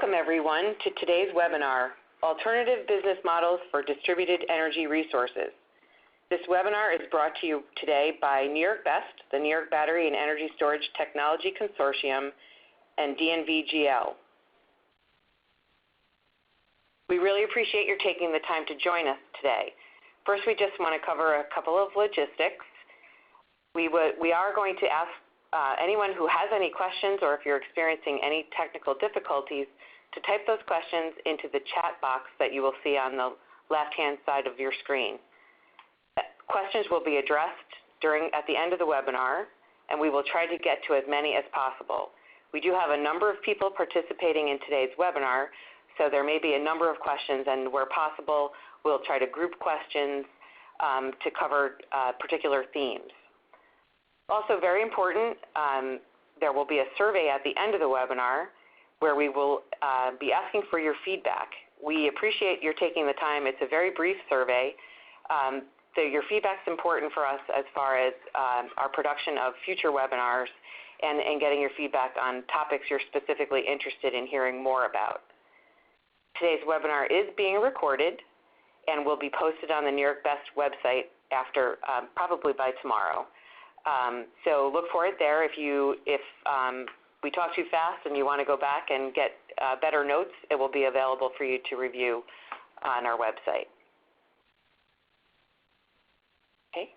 Welcome everyone to today's webinar, Alternative Business Models for Distributed Energy Resources. This webinar is brought to you today by New York BEST, the New York Battery and Energy Storage Technology Consortium, and DNVGL. We really appreciate your taking the time to join us today. First, we just want to cover a couple of logistics. We are going to ask anyone who has any questions, or if you're experiencing any technical difficulties, to type those questions into the chat box that you will see on the left-hand side of your screen. Questions will be addressed at the end of the webinar, and we will try to get to as many as possible. We do have a number of people participating in today's webinar, so there may be a number of questions, and where possible, we'll try to group questions to cover particular themes. Also very important, there will be a survey at the end of the webinar where we will be asking for your feedback. We appreciate your taking the time. It's a very brief survey. So your feedback is important for us as far as our production of future webinars and getting your feedback on topics you're specifically interested in hearing more about. Today's webinar is being recorded and will be posted on the New York BEST website after probably by tomorrow. So look for it there. If we talk too fast and you want to go back and get better notes, it will be available for you to review on our website. Okay.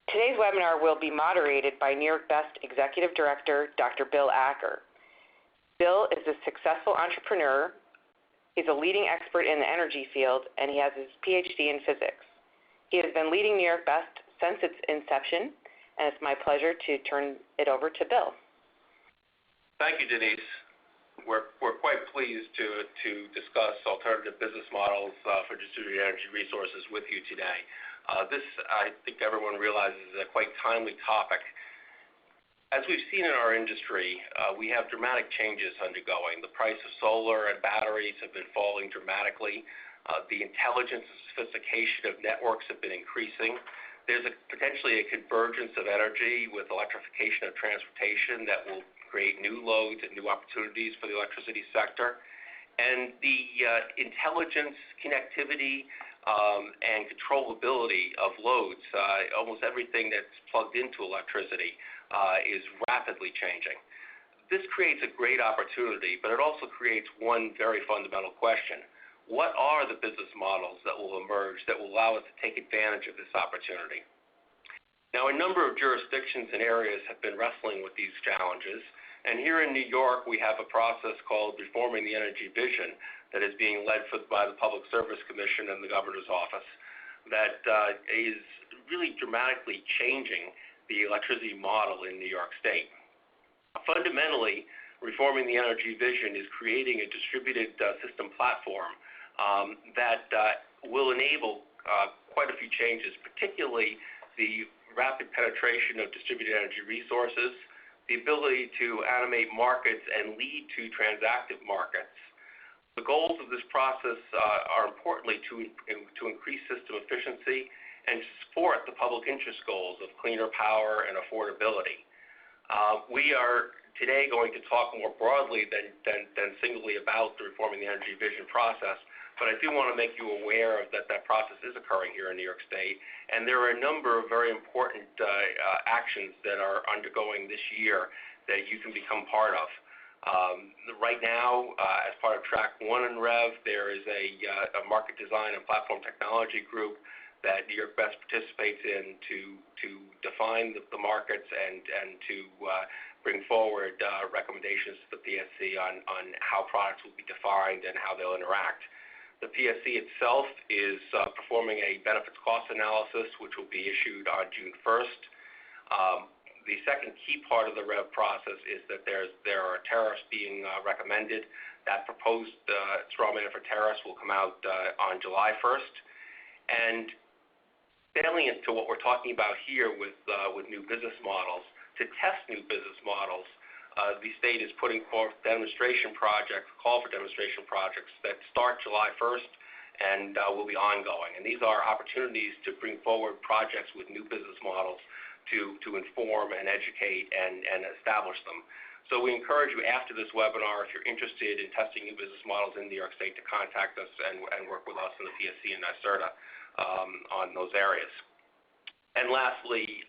Today's webinar will be moderated by New York BEST Executive Director, Dr. Bill Acker. Bill is a successful entrepreneur. He's a leading expert in the energy field, and he has his PhD in physics. He has been leading New York BEST since its inception, and it's my pleasure to turn it over to Bill. Thank you, Denise. We're quite pleased to discuss alternative business models for distributed energy resources with you today. This, I think everyone realizes, is a quite timely topic. As we've seen in our industry, we have dramatic changes undergoing. The price of solar and batteries have been falling dramatically. The intelligence and sophistication of networks have been increasing. There's potentially a convergence of energy with electrification of transportation that will create new loads and new opportunities for the electricity sector. And the intelligence, connectivity, and controllability of loads, almost everything that's plugged into electricity, is rapidly changing. This creates a great opportunity, but it also creates one very fundamental question. What are the business models that will emerge that will allow us to take advantage of this opportunity? Now, a number of jurisdictions and areas have been wrestling with these challenges, and here in New York, we have a process called Reforming the Energy Vision that is being led by the Public Service Commission and the Governor's Office that is really dramatically changing the electricity model in New York State. Fundamentally, Reforming the Energy Vision is creating a distributed system platform that will enable quite a few changes, particularly the rapid penetration of distributed energy resources, the ability to animate markets and lead to transactive markets. The goals of this process are importantly to increase system efficiency and support the public interest goals of cleaner power and affordability. We are today going to talk more broadly than singly about the Reforming the Energy Vision process, but I do want to make you aware of that process is occurring here in New York State, and there are a number of very important actions that are undergoing this year that you can become part of. Right now, as part of Track 1 in REV, there is a market design and platform technology group that New York BEST participates in to define the markets and to bring forward recommendations to the PSC on how products will be defined and how they'll interact. The PSC itself is performing a benefits cost analysis, which will be issued on June 1st. The second key part of the REV process is that there are tariffs being recommended. That proposed straw man for tariffs will come out on July 1st. And salient to what we're talking about here with new business models, to test new business models, the state is putting forth demonstration projects, call for demonstration projects that start July 1st and will be ongoing. And these are opportunities to bring forward projects with new business models to inform and educate and establish them. So we encourage you after this webinar, if you're interested in testing new business models in New York State, to contact us and work with us in the PSC and NYSERDA on those areas. And lastly,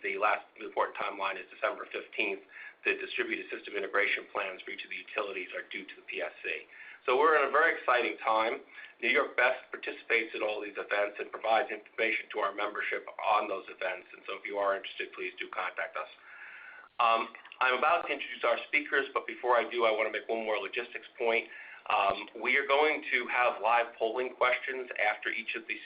the last important timeline is December 15th. The distributed system integration plans for each of the utilities are due to the PSC. So we're in a very exciting time. New York Best participates in all these events and provides information to our membership on those events. And so if you are interested, please do contact us. I'm about to introduce our speakers, but before I do, I want to make one more logistics point. We are going to have live polling questions after each of these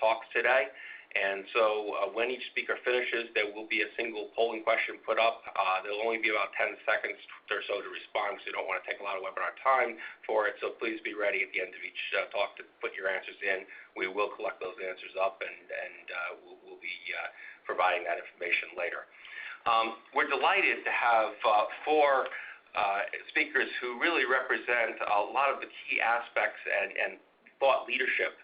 talks today. And so when each speaker finishes, there will be a single polling question put up. There'll only be about 10 seconds or so to respond, because you don't want to take a lot of webinar time for it. So please be ready at the end of each talk to put your answers in. We will collect those answers up, and we'll be providing that information later. We're delighted to have four speakers who really represent a lot of the key aspects and thought leadership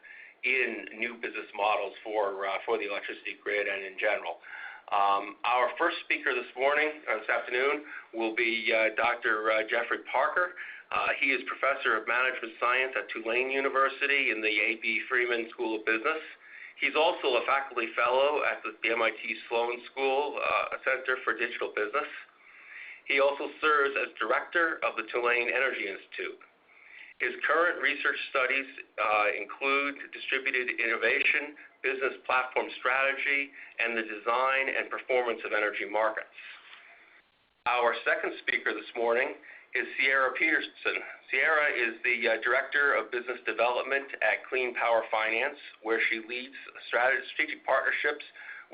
in new business models for the electricity grid and in general. Our first speaker this afternoon, will be Dr. Jeffrey Parker. He is Professor of Management Science at Tulane University in the A.B. Freeman School of Business. He's also a faculty fellow at the MIT Sloan School Center for Digital Business. He also serves as director of the Tulane Energy Institute. His current research studies include distributed innovation, business platform strategy, and the design and performance of energy markets. Our second speaker this morning is Sierra Peterson. Sierra is the Director of Business Development at Clean Power Finance, where she leads strategic partnerships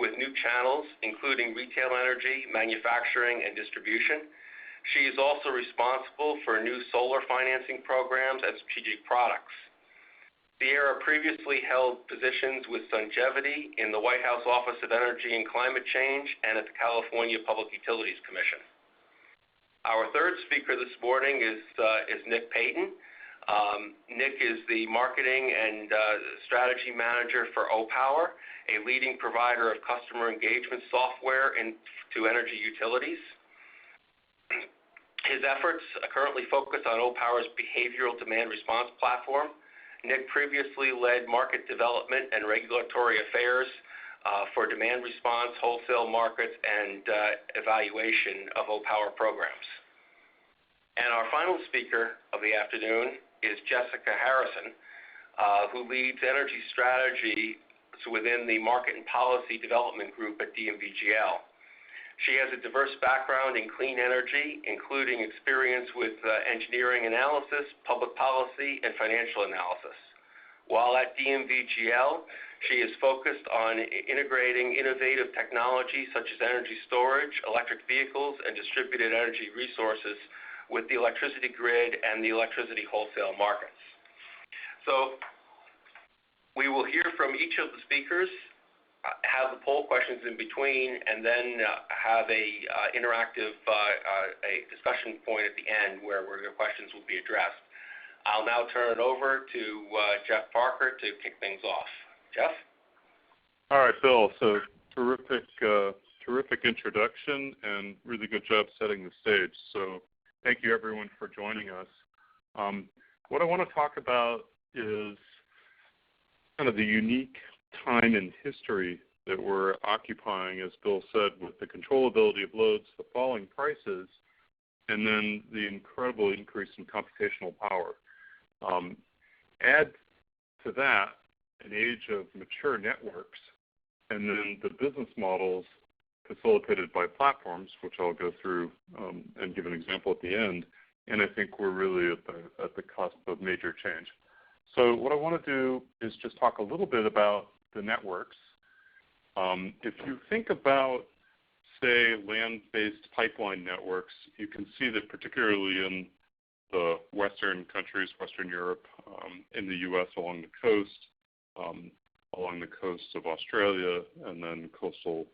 with new channels, including retail energy, manufacturing, and distribution. She is also responsible for new solar financing programs and strategic products. Sierra previously held positions with Sungevity in the White House Office of Energy and Climate Change and at the California Public Utilities Commission. Our third speaker this morning is Nick Paton. Nick is the Marketing and Strategy Manager for O-Power, a leading provider of customer engagement software to energy utilities. His efforts currently focus on O-Power's behavioral demand response platform. Nick previously led market development and regulatory affairs for demand response, wholesale markets, and evaluation of O-Power programs. And our final speaker of the afternoon is Jessica Harrison, who leads energy strategy within the Market and Policy Development Group at DMVGL. She has a diverse background in clean energy, including experience with engineering analysis, public policy, and financial analysis. While at DMVGL, she is focused on integrating innovative technologies such as energy storage, electric vehicles, and distributed energy resources with the electricity grid and the electricity wholesale markets. So we will hear from each of the speakers, have the poll questions in between, and then have a interactive a discussion point at the end where your questions will be addressed. I'll now turn it over to Jeff Parker to kick things off. Jeff? All right, Bill. So terrific introduction and really good job setting the stage. So thank you, everyone, for joining us. What I want to talk about is kind of the unique time in history that we're occupying, as Bill said, with the controllability of loads, the falling prices, and then the incredible increase in computational power. Add to that an age of mature networks, and then the business models facilitated by platforms, which I'll go through and give an example at the end, and I think we're really at the cusp of major change. So what I want to do is just talk a little bit about the networks. If you think about, say, land-based pipeline networks, you can see that particularly in the Western countries, Western Europe, in the U.S. along the coast of Australia, and then coastal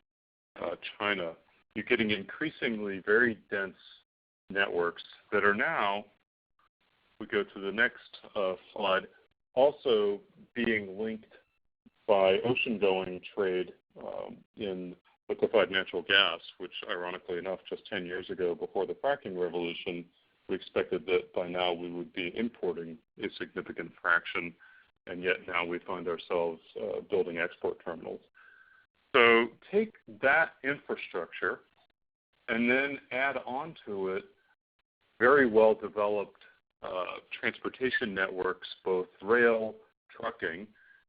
China, you're getting increasingly very dense networks that are now, we go to the next slide, also being linked by ocean-going trade in liquefied natural gas, which ironically enough, just 10 years ago, before the fracking revolution, we expected that by now we would be importing a significant fraction, and yet now we find ourselves building export terminals. So take that infrastructure and then add onto it very well-developed transportation networks, both rail, trucking,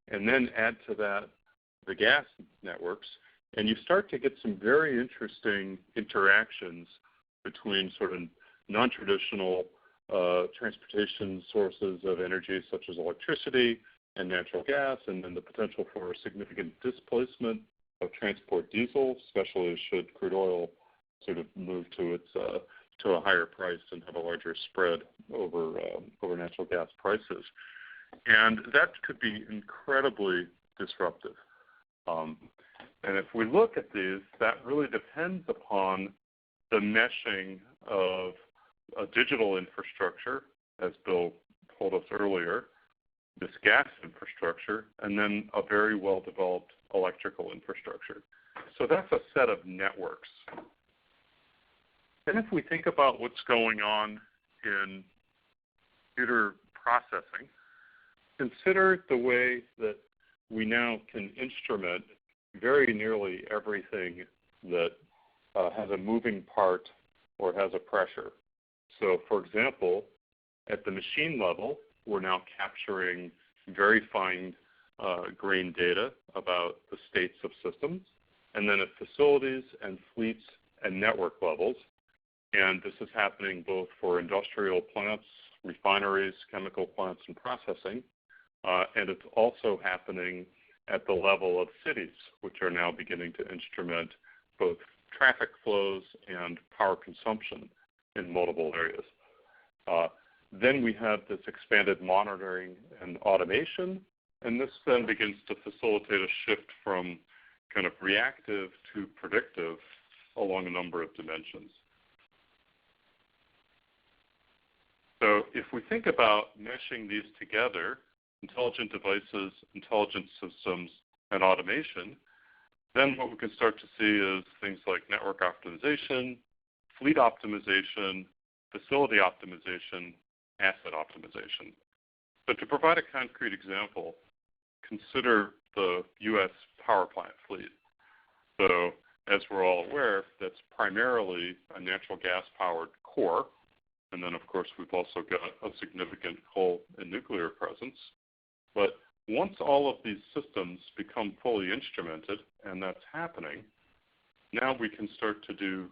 and then add to that the gas networks, and you start to get some very interesting interactions between sort of non-traditional transportation sources of energy, such as electricity and natural gas, and then the potential for significant displacement of transport diesel, especially should crude oil sort of move to its to a higher price and have a larger spread over natural gas prices. And that could be incredibly disruptive. And if we look at these, that really depends upon the meshing of a digital infrastructure, as Bill told us earlier, this gas infrastructure, and then a very well-developed electrical infrastructure. So that's a set of networks. Then if we think about what's going on in computer processing, consider the way that we now can instrument very nearly everything that has a moving part or has a pressure. So for example, at the machine level, we're now capturing very fine grained data about the states of systems, and then at facilities and fleets and network levels. And this is happening both for industrial plants, refineries, chemical plants, and processing. And it's also happening at the level of cities, which are now beginning to instrument both traffic flows and power consumption in multiple areas. Then we have this expanded monitoring and automation, and this then begins to facilitate a shift from kind of reactive to predictive along a number of dimensions. So if we think about meshing these together, intelligent devices, intelligent systems, and automation, then what we can start to see is things like network optimization, fleet optimization, facility optimization, asset optimization. So to provide a concrete example, consider the U.S. power plant fleet. So as we're all aware, that's primarily a natural gas-powered core. And then, of course, we've also got a significant coal and nuclear presence. But once all of these systems become fully instrumented, and that's happening, now we can start to do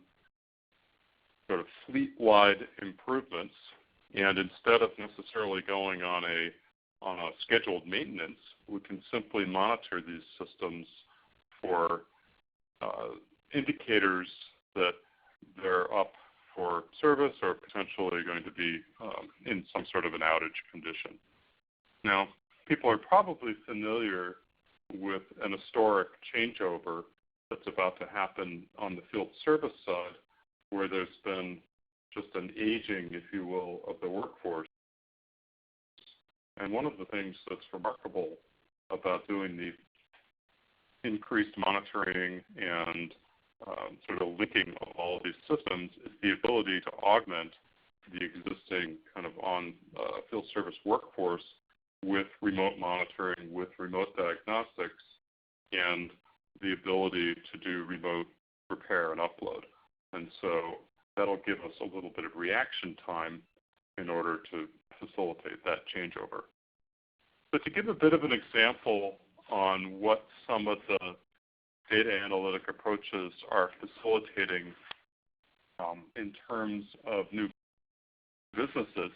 sort of fleet-wide improvements. And instead of necessarily going on a scheduled maintenance, we can simply monitor these systems for indicators that they're up for service or potentially going to be in some sort of an outage condition. Now, people are probably familiar with an historic changeover that's about to happen on the field service side, where there's been just an aging, if you will, of the workforce. And one of the things that's remarkable about doing the increased monitoring and sort of linking of all of these systems is the ability to augment the existing kind of on field service workforce with remote monitoring, with remote diagnostics, and the ability to do remote repair and upload. And so that'll give us a little bit of reaction time in order to facilitate that changeover. But to give a bit of an example on what some of the data analytic approaches are facilitating in terms of new businesses,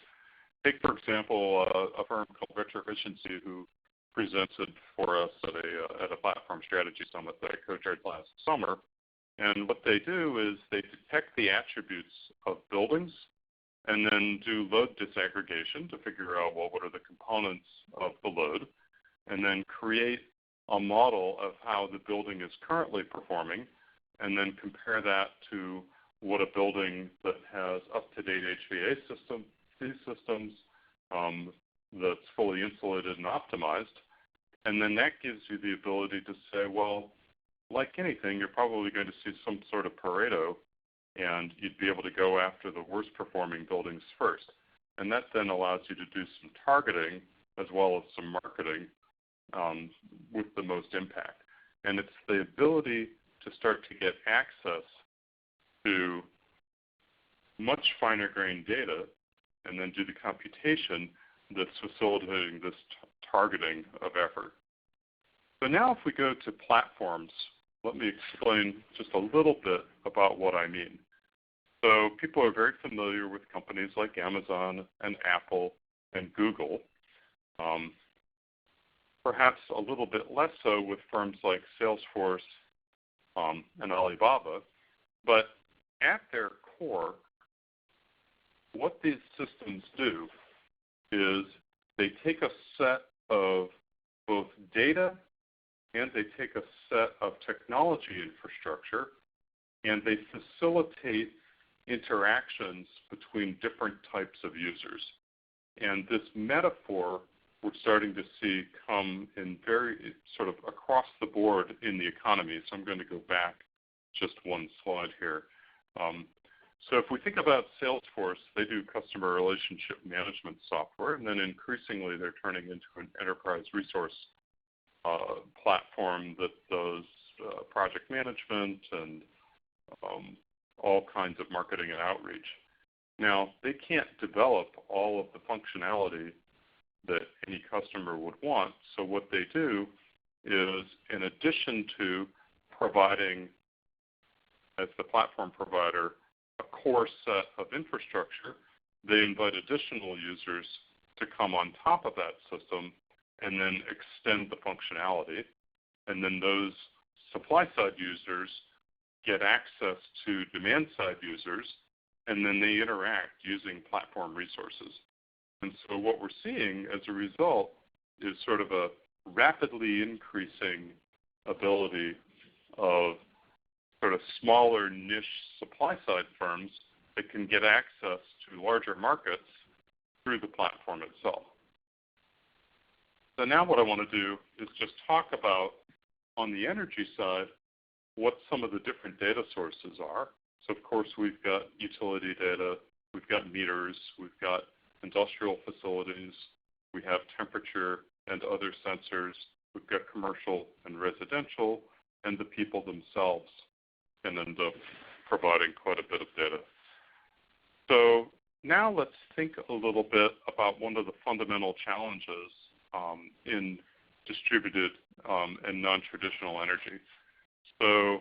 take, for example, a firm called Vector Efficiency who presented for us at a platform strategy summit that I co-chaired last summer. And what they do is they detect the attributes of buildings and then do load disaggregation to figure out, well, what are the components of the load, and then create a model of how the building is currently performing, and then compare that to what a building that has up-to-date HVAC systems that's fully insulated and optimized. And then that gives you the ability to say, well, like anything, you're probably going to see some sort of Pareto, and you'd be able to go after the worst performing buildings first. And that then allows you to do some targeting as well as some marketing with the most impact. And it's the ability to start to get access to much finer grained data and then do the computation that's facilitating this targeting of effort. So now if we go to platforms, let me explain just a little bit about what I mean. So people are very familiar with companies like Amazon and Apple and Google. Perhaps a little bit less so with firms like Salesforce and Alibaba. But at their core, what these systems do is they take a set of both data and they take a set of technology infrastructure and they facilitate interactions between different types of users. And this metaphor we're starting to see come in very sort of across the board in the economy. So I'm going to go back just one slide here. So if we think about Salesforce, they do customer relationship management software, and then increasingly they're turning into an enterprise resource platform that does project management and all kinds of marketing and outreach. Now, they can't develop all of the functionality that any customer would want, so what they do is, in addition to providing, as the platform provider, a core set of infrastructure, they invite additional users to come on top of that system and then extend the functionality. And then those supply-side users get access to demand-side users, and then they interact using platform resources. And so what we're seeing as a result is sort of a rapidly increasing ability of sort of smaller niche supply-side firms that can get access to larger markets through the platform itself. So now what I want to do is just talk about, on the energy side, what some of the different data sources are. So of course we've got utility data, we've got meters, we've got industrial facilities, we have temperature and other sensors, we've got commercial and residential, and the people themselves can end up providing quite a bit of data. So now let's think a little bit about one of the fundamental challenges in distributed and non-traditional energy. So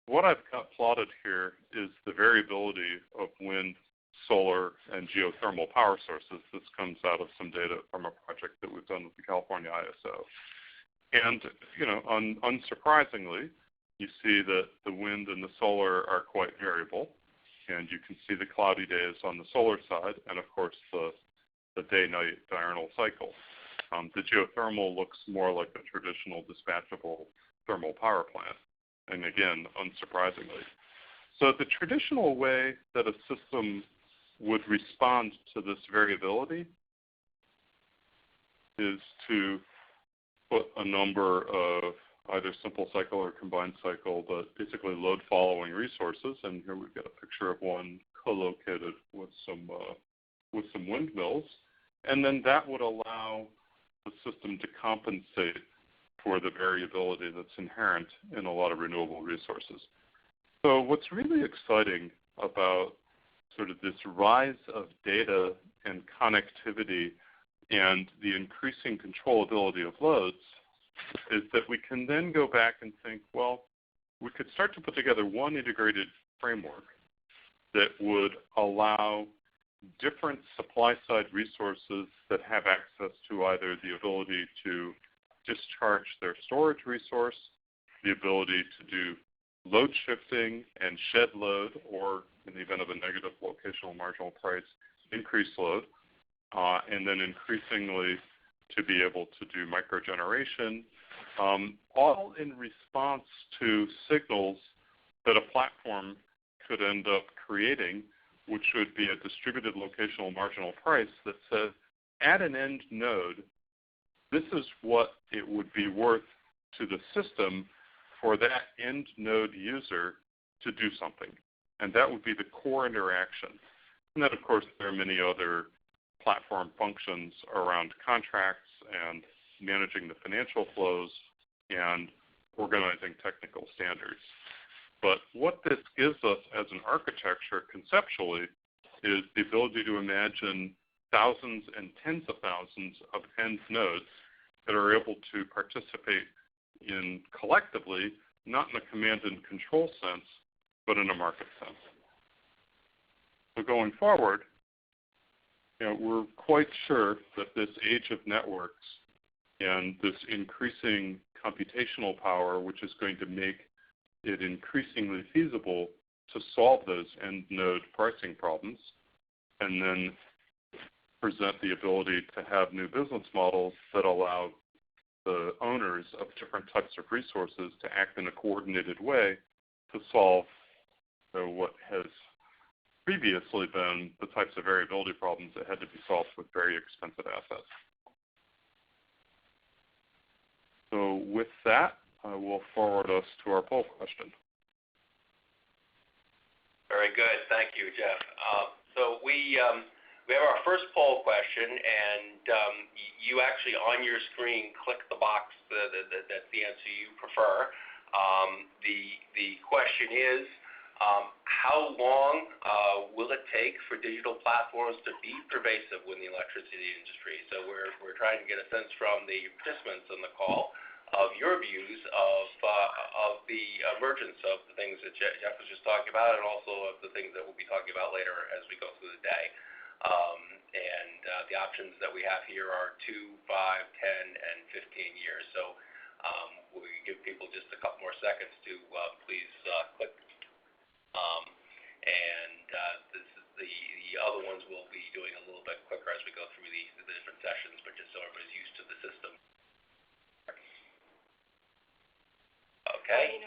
what I've got plotted here is the variability of wind, solar, and geothermal power sources. This comes out of some data from a project that we've done with the California ISO. And, you know, unsurprisingly, you see that the wind and the solar are quite variable, and you can see the cloudy days on the solar side, and of course the day-night diurnal cycle. The geothermal looks more like a traditional dispatchable thermal power plant, and again, unsurprisingly. So the traditional way that a system would respond to this variability is to put a number of either simple cycle or combined cycle, but basically load following resources. And here we've got a picture of one co-located with some windmills. And then that would allow the system to compensate for the variability that's inherent in a lot of renewable resources. So what's really exciting about sort of this rise of data and connectivity and the increasing controllability of loads is that we can then go back and think, well, we could start to put together one integrated framework that would allow different supply-side resources that have access to either the ability to discharge their storage resource, the ability to do load shifting and shed load, or in the event of a negative locational marginal price, increase load, and then increasingly to be able to do microgeneration, all in response to signals that a platform could end up creating, which would be a distributed locational marginal price that says, at an end node, this is what it would be worth to the system for that end node user to do something. And that would be the core interaction. And then, of course, there are many other platform functions around contracts and managing the financial flows and organizing technical standards. But what this gives us as an architecture conceptually is the ability to imagine thousands and tens of thousands of end nodes that are able to participate in collectively, not in a command and control sense, but in a market sense. So going forward, we're quite sure that this age of networks and this increasing computational power, which is going to make it increasingly feasible to solve those end node pricing problems, and then present the ability to have new business models that allow the owners of different types of resources to act in a coordinated way to solve what has previously been the types of variability problems that had to be solved with very expensive assets. So with that, I will forward us to our poll question. Very good. Thank you, Jeff. So we have our first poll question, and you actually on your screen click the box that's the answer you prefer. The question is, how long will it take for digital platforms to be pervasive within the electricity industry? So we're trying to get a sense from the participants on the call of your views of the emergence of the things that Jeff was just talking about, and also of the things that we'll be talking about later as we go through the day. The options that we have here are 2, 5, 10, and 15 years. So we give people just a couple more seconds to please click. This is the other ones we'll be doing a little bit quicker as we go through the different sessions, but just so everybody's used to the system. Okay.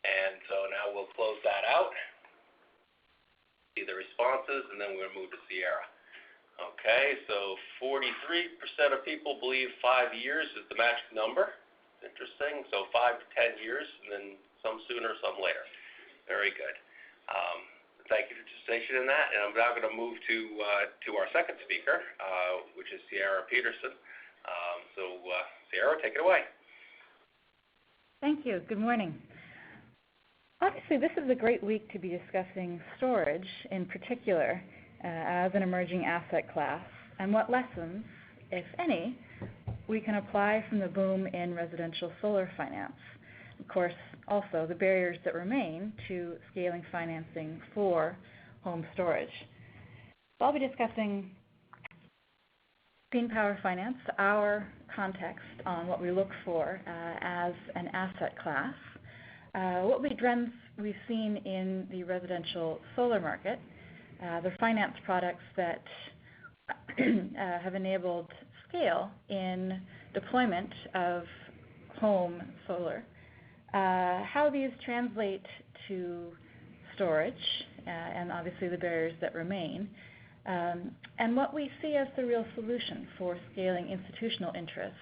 And so now we'll close that out. See the responses, and then we're going to move to Sierra. Okay, so 43% of people believe 5 years is the magic number. Interesting. So 5 to 10 years, and then some sooner, some later. Very good. Thank you for participation in that. And I'm now going to move to our second speaker, which is Sierra Peterson. Sierra, take it away. Thank you. Good morning. Obviously, this is a great week to be discussing storage in particular as an emerging asset class, and what lessons, if any, we can apply from the boom in residential solar finance. Of course, also the barriers that remain to scaling financing for home storage. So I'll be discussing clean power finance, our context on what we look for as an asset class, what trends we've seen in the residential solar market, the finance products that have enabled scale in deployment of home solar, how these translate to storage, and obviously the barriers that remain, and what we see as the real solution for scaling institutional interest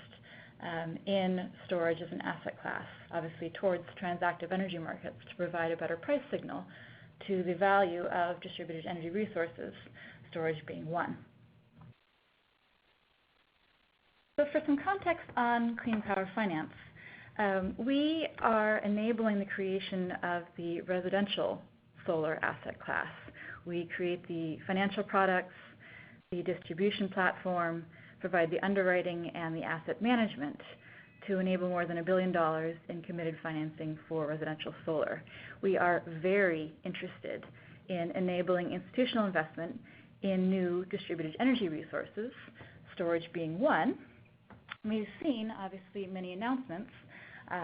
in storage as an asset class, obviously towards transactive energy markets to provide a better price signal to the value of distributed energy resources, storage being one. So for some context on clean power finance, we are enabling the creation of the residential solar asset class. We create the financial products, the distribution platform, provide the underwriting and the asset management to enable more than $1 billion in committed financing for residential solar. We are very interested in enabling institutional investment in new distributed energy resources, storage being one. We've seen, obviously, many announcements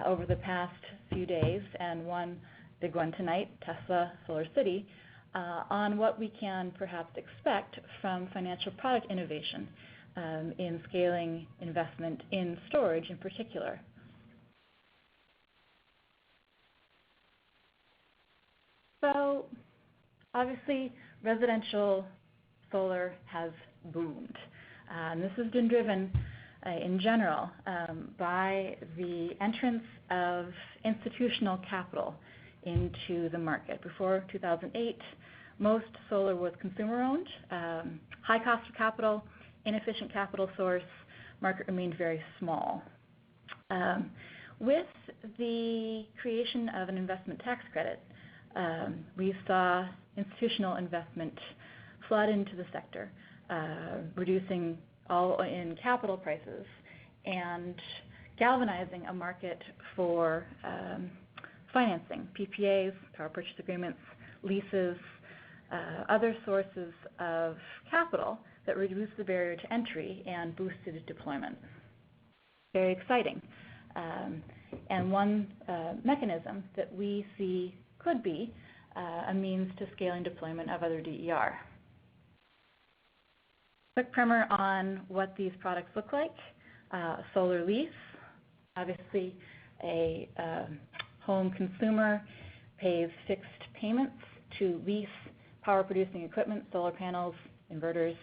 over the past few days, and one big one tonight, Tesla Solar City, on what we can perhaps expect from financial product innovation in scaling investment in storage in particular. So obviously residential solar has boomed. And this has been driven in general by the entrance of institutional capital into the market. Before 2008, most solar was consumer-owned, high cost of capital, inefficient capital source, market remained very small. With the creation of an investment tax credit, we saw institutional investment flood into the sector, reducing all-in capital prices and galvanizing a market for financing, PPAs, power purchase agreements, leases, other sources of capital that reduced the barrier to entry and boosted deployment. Very exciting. And one mechanism that we see could be a means to scaling deployment of other DER. Quick primer on what these products look like. Solar lease, obviously a home consumer pays fixed payments to lease power producing equipment, solar panels, inverters,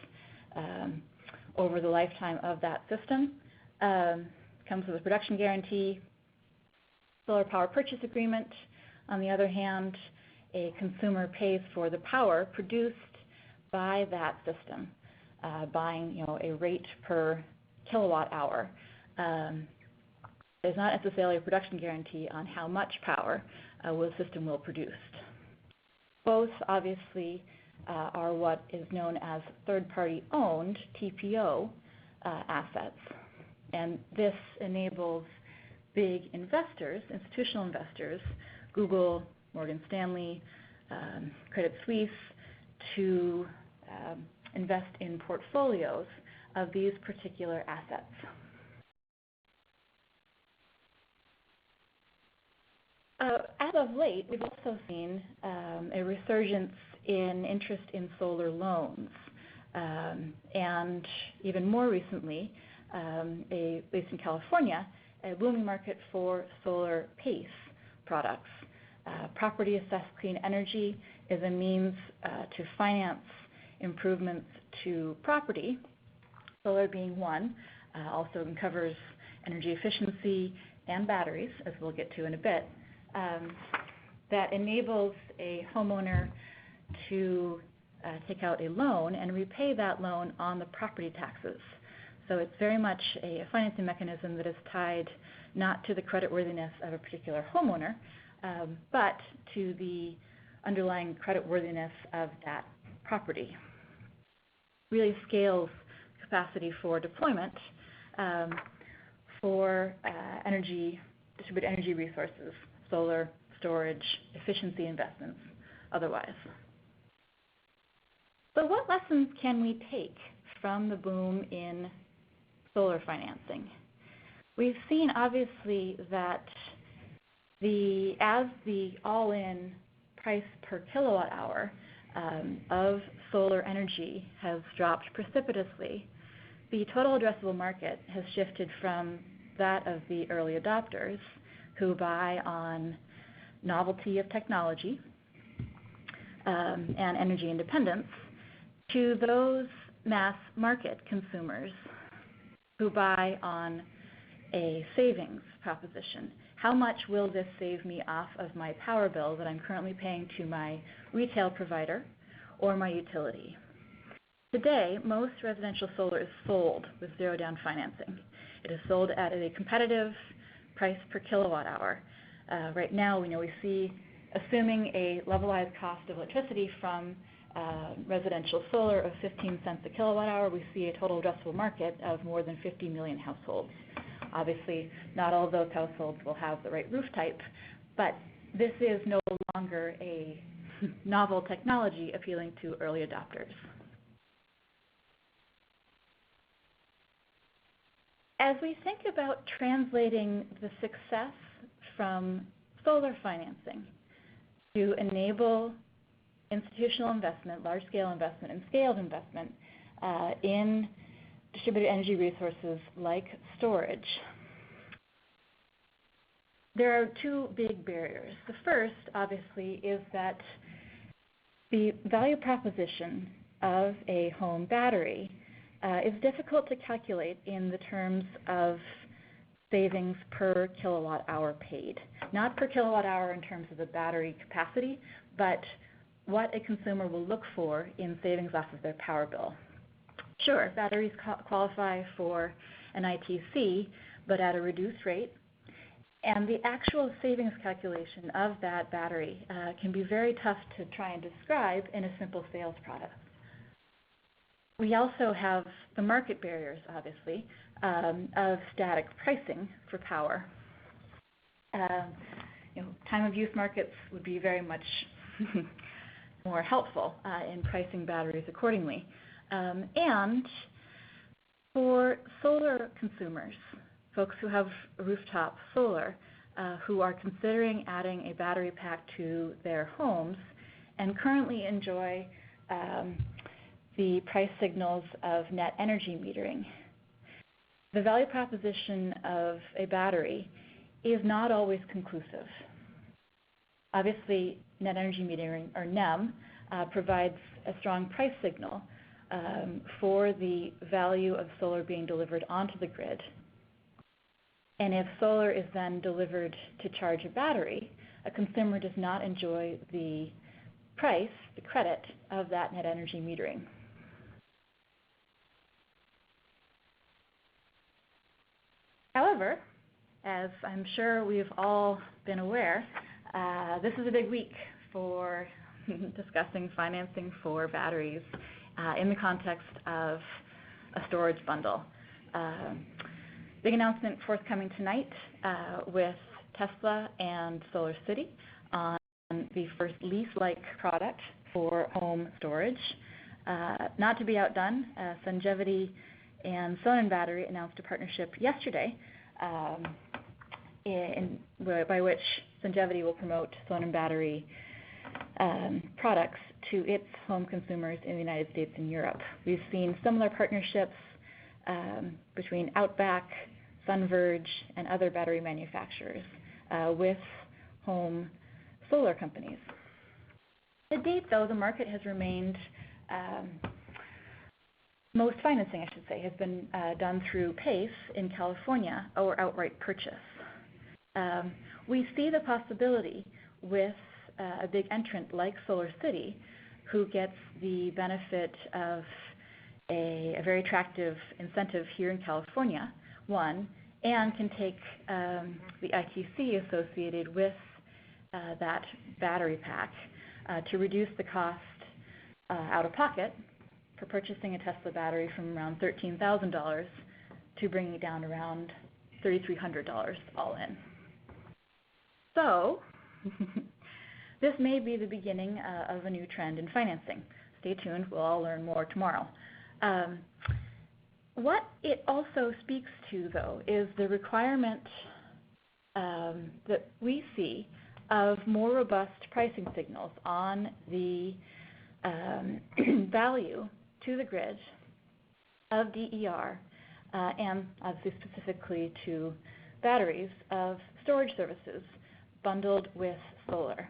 over the lifetime of that system. Comes with a production guarantee. Solar power purchase agreement, on the other hand, a consumer pays for the power produced by that system, buying a rate per kilowatt hour. There's not necessarily a production guarantee on how much power the system will produce. Both obviously are what is known as third-party owned, TPO, assets. And this enables big investors, institutional investors, Google, Morgan Stanley, Credit Suisse, to invest in portfolios of these particular assets. As of late, we've also seen a resurgence in interest in solar loans, and even more recently, based in California, a booming market for solar PACE products. Property assessed clean energy is a means to finance improvements to property, solar being one. Also covers energy efficiency and batteries, as we'll get to in a bit. That enables a homeowner to take out a loan and repay that loan on the property taxes. So it's very much a financing mechanism that is tied not to the creditworthiness of a particular homeowner, but to the underlying creditworthiness of that property. Really scales capacity for deployment for distributed energy resources, solar, storage, efficiency investments, otherwise. So what lessons can we take from the boom in solar financing? We've seen obviously that as the all-in price per kilowatt hour of solar energy has dropped precipitously, the total addressable market has shifted from that of the early adopters who buy on novelty of technology and energy independence to those mass market consumers who buy on a savings proposition. How much will this save me off of my power bill that I'm currently paying to my retail provider or my utility? Today, most residential solar is sold with zero down financing. It is sold at a competitive price per kilowatt hour. Right now, we see, assuming a levelized cost of electricity from residential solar of 15 cents a kilowatt hour, we see a total addressable market of more than 50 million households. Obviously, not all of those households will have the right roof type, but this is no longer a novel technology appealing to early adopters. As we think about translating the success from solar financing to enable institutional investment, large-scale investment, and scaled investment in distributed energy resources like storage, there are two big barriers. The first, obviously, is that the value proposition of a home battery is difficult to calculate in the terms of savings per kilowatt hour paid. Not per kilowatt hour in terms of the battery capacity, but what a consumer will look for in savings off of their power bill. Sure, batteries qualify for an ITC, but at a reduced rate. And the actual savings calculation of that battery can be very tough to try and describe in a simple sales product. We also have the market barriers, obviously, of static pricing for power. Time of use markets would be very much more helpful in pricing batteries accordingly. And for solar consumers, folks who have rooftop solar, who are considering adding a battery pack to their homes and currently enjoy the price signals of net energy metering. The value proposition of a battery is not always conclusive. Obviously, net energy metering, or NEM, provides a strong price signal for the value of solar being delivered onto the grid. And if solar is then delivered to charge a battery, a consumer does not enjoy the price, the credit, of that net energy metering. However, as I'm sure we've all been aware, this is a big week for discussing financing for batteries in the context of a storage bundle. Big announcement forthcoming tonight with Tesla and SolarCity on the first lease-like product for home storage. Not to be outdone, Sungevity and Sonnen Battery announced a partnership yesterday by which Sungevity will promote Sonnen Battery products to its home consumers in the United States and Europe. We've seen similar partnerships between Outback, SunVerge, and other battery manufacturers with home solar companies. To date, though, the market has remained most financing, I should say, has been done through PACE in California or outright purchase. We see the possibility with a big entrant like SolarCity, who gets the benefit of a very attractive incentive here in California, one, and can take the ITC associated with that battery pack to reduce the cost out of pocket for purchasing a Tesla battery from around $13,000 to bringing it down around $3,300 all in. So this may be the beginning of a new trend in financing. Stay tuned, we'll all learn more tomorrow. What it also speaks to, though, is the requirement that we see of more robust pricing signals on the value to the grid of DER and obviously specifically to batteries of storage services bundled with solar.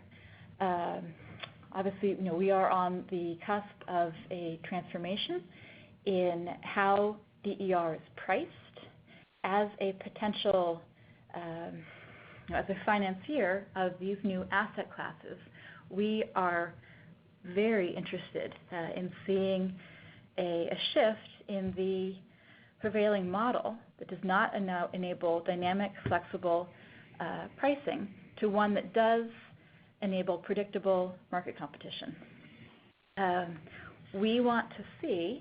Obviously, we are on the cusp of a transformation in how DER is priced as a potential, as a financier of these new asset classes. We are very interested in seeing a shift in the prevailing model that does not enable dynamic, flexible pricing to one that does enable predictable market competition. We want to see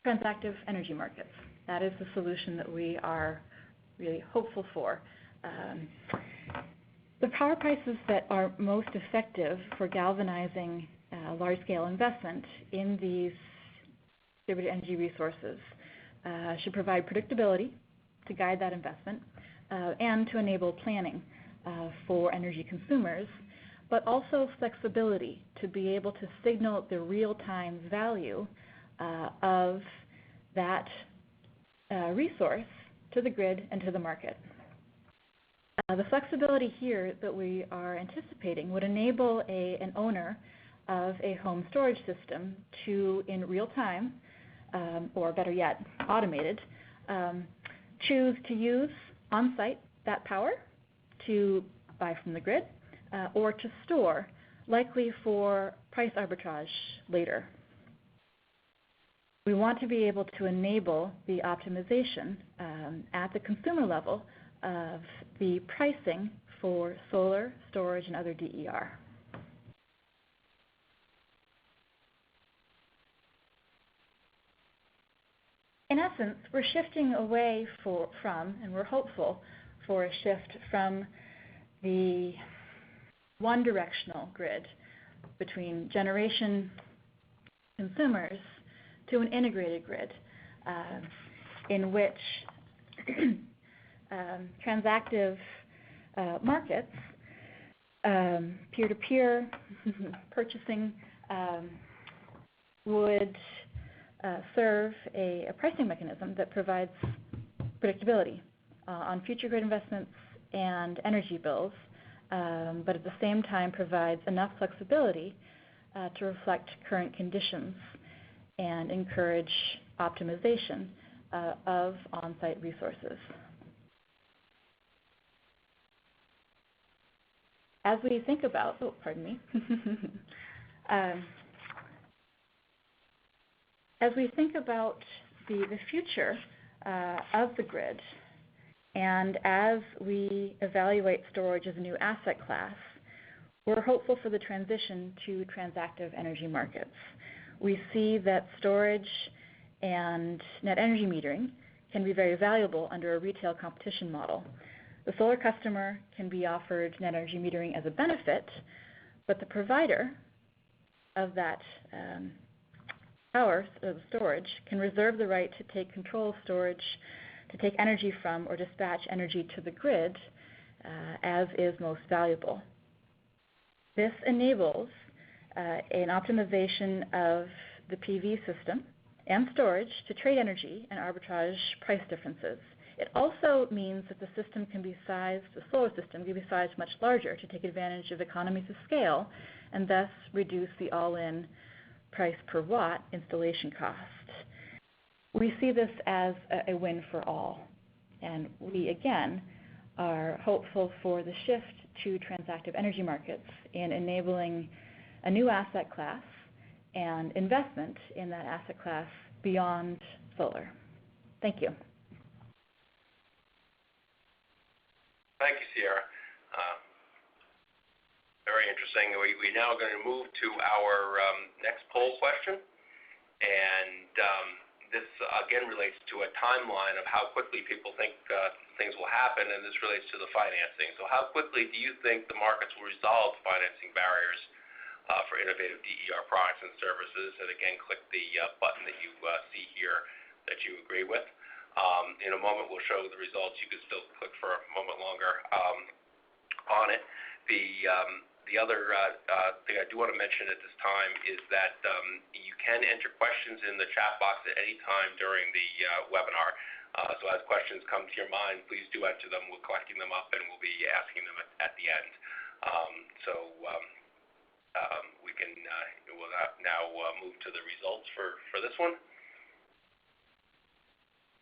transactive energy markets. That is the solution that we are really hopeful for. The power prices that are most effective for galvanizing large-scale investment in these distributed energy resources should provide predictability to guide that investment and to enable planning for energy consumers, but also flexibility to be able to signal the real-time value of that resource to the grid and to the market. The flexibility here that we are anticipating would enable an owner of a home storage system to, in real time, or better yet, automated, choose to use on-site that power to buy from the grid or to store, likely for price arbitrage later. We want to be able to enable the optimization at the consumer level of the pricing for solar, storage, and other DER. In essence, we're shifting away from, and we're hopeful for a shift from the one-directional grid between generation consumers to an integrated grid in which transactive markets, peer-to-peer purchasing would serve a pricing mechanism that provides predictability on future grid investments and energy bills, but at the same time provides enough flexibility to reflect current conditions and encourage optimization of on-site resources. As we think about, as we think about the future of the grid, and as we evaluate storage as a new asset class, we're hopeful for the transition to transactive energy markets. We see that storage and net energy metering can be very valuable under a retail competition model. The solar customer can be offered net energy metering as a benefit, but the provider of that power of storage can reserve the right to take control of storage, to take energy from or dispatch energy to the grid as is most valuable. This enables an optimization of the PV system and storage to trade energy and arbitrage price differences. It also means that the system can be sized, the solar system can be sized much larger to take advantage of economies of scale and thus reduce the all-in price per watt installation cost. We see this as a win for all, and we again are hopeful for the shift to transactive energy markets in enabling a new asset class and investment in that asset class beyond solar. Thank you. Thank you, Sierra. Very interesting. We're now going to move to our next poll question, and this again relates to a timeline of how quickly people think things will happen, and this relates to the financing. So how quickly do you think the markets will resolve financing barriers for innovative DER products and services? And again, click the button that you see here that you agree with. In a moment, we'll show the results. You can still click for a moment longer on it. The other thing I do want to mention at this time is that you can enter questions in the chat box at any time during the webinar. So as questions come to your mind, please do enter them. We're collecting them up and we'll be asking them at the end. We can we'll now move to the results for this one.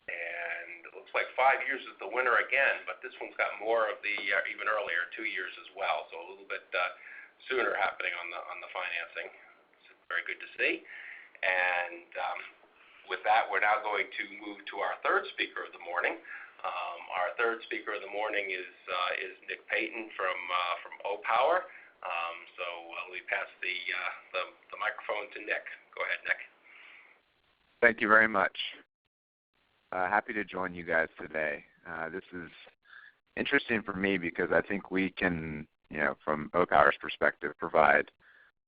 And it looks like 5 years is the winner again, but this one's got more of the even earlier, 2 years as well, so a little bit sooner happening on the financing. It's very good to see. And with that, we're now going to move to our third speaker of the morning. Our third speaker of the morning is Nick Paton from O-Power. So let me pass the microphone to Nick. Go ahead, Nick. Thank you very much. Happy to join you guys today. This is interesting for me because I think we can, from O-Power's perspective, provide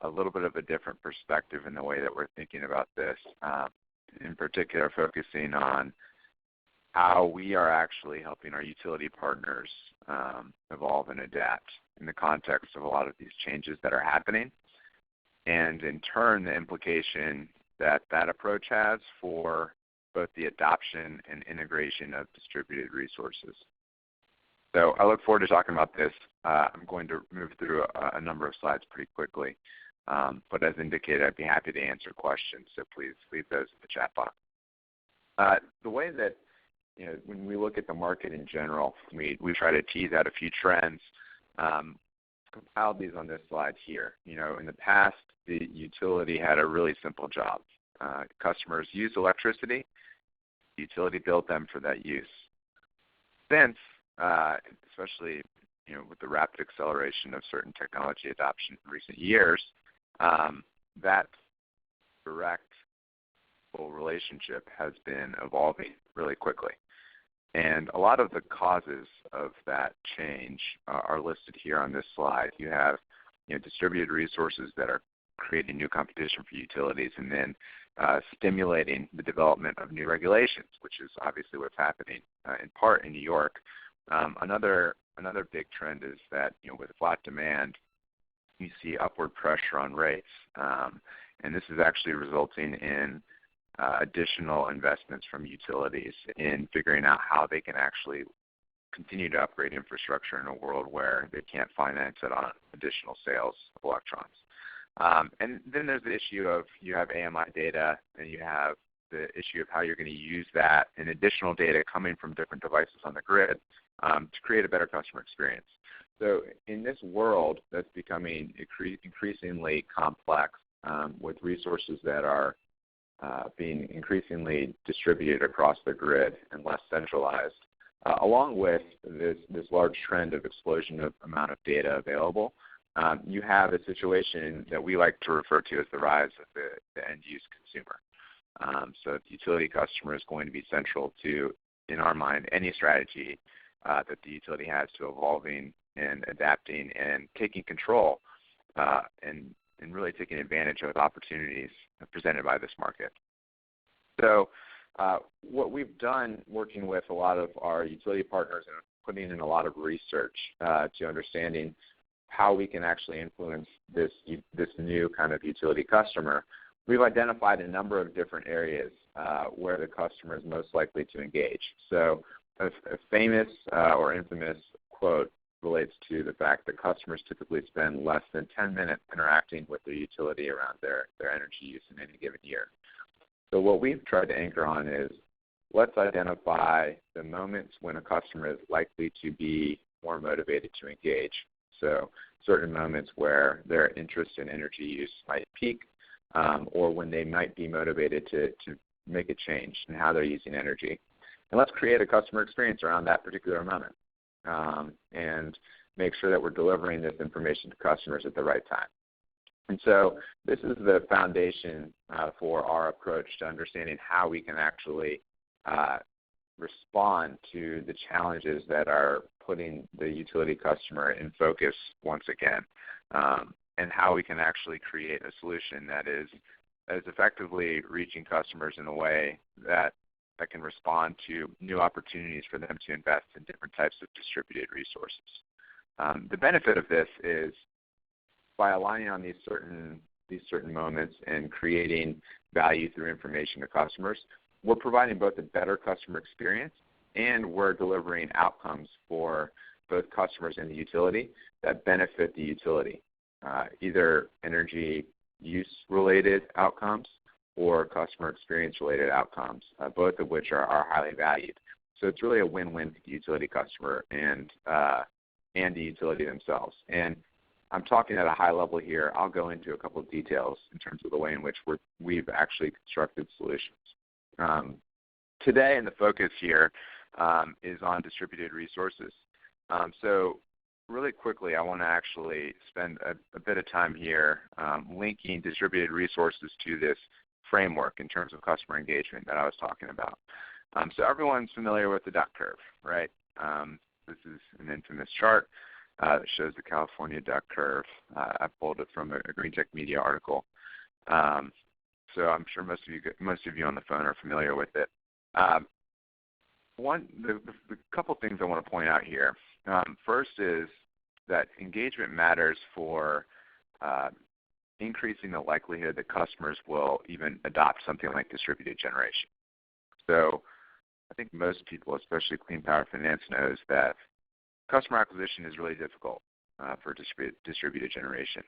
a little bit of a different perspective in the way that we're thinking about this, in particular focusing on how we are actually helping our utility partners evolve and adapt in the context of a lot of these changes that are happening, and in turn the implication that that approach has for both the adoption and integration of distributed resources. So I look forward to talking about this. I'm going to move through a number of slides pretty quickly, but as indicated, I'd be happy to answer questions, so please leave those in the chat box. The way that, when we look at the market in general, we try to tease out a few trends. Compiled these on this slide here. In the past, the utility had a really simple job. Customers used electricity. The utility billed them for that use. Since, especially with the rapid acceleration of certain technology adoption in recent years, that direct relationship has been evolving really quickly. And a lot of the causes of that change are listed here on this slide. You have distributed resources that are creating new competition for utilities and then stimulating the development of new regulations, which is obviously what's happening in part in New York. Another big trend is that with flat demand, you see upward pressure on rates. And this is actually resulting in additional investments from utilities in figuring out how they can actually continue to upgrade infrastructure in a world where they can't finance it on additional sales of electrons. And then there's the issue of you have AMI data and you have the issue of how you're going to use that and additional data coming from different devices on the grid to create a better customer experience. So in this world that's becoming increasingly complex with resources that are being increasingly distributed across the grid and less centralized, along with this large trend of explosion of amount of data available, you have a situation that we like to refer to as the rise of the end-use consumer. So the utility customer is going to be central to, in our mind, any strategy that the utility has to evolving and adapting and taking control and really taking advantage of opportunities presented by this market. So what we've done working with a lot of our utility partners and putting in a lot of research to understanding how we can actually influence this new kind of utility customer, we've identified a number of different areas where the customer is most likely to engage. So a famous or infamous quote relates to the fact that customers typically spend less than 10 minutes interacting with their utility around their energy use in any given year. So what we've tried to anchor on is let's identify the moments when a customer is likely to be more motivated to engage. So certain moments where their interest in energy use might peak or when they might be motivated to make a change in how they're using energy. And let's create a customer experience around that particular moment and make sure that we're delivering this information to customers at the right time. And so this is the foundation for our approach to understanding how we can actually respond to the challenges that are putting the utility customer in focus once again, and how we can actually create a solution that is effectively reaching customers in a way that can respond to new opportunities for them to invest in different types of distributed resources. The benefit of this is by aligning on these certain moments and creating value through information to customers, we're providing both a better customer experience and we're delivering outcomes for both customers and the utility that benefit the utility, either energy use-related outcomes or customer experience-related outcomes, both of which are highly valued. So it's really a win-win for the utility customer and the utility themselves. And I'm talking at a high level here. I'll go into a couple of details in terms of the way in which we've actually constructed solutions. Today, and the focus here is on distributed resources. So really quickly, I want to actually spend a bit of time here linking distributed resources to this framework in terms of customer engagement that I was talking about. So everyone's familiar with the duck curve, right? This is an infamous chart that shows the California duck curve. I pulled it from a Green Tech Media article. So I'm sure most of you on the phone are familiar with it. The couple things I want to point out here. First is that engagement matters for increasing the likelihood that customers will even adopt something like distributed generation. So I think most people, especially Clean Power Finance, knows that customer acquisition is really difficult for distributed generation,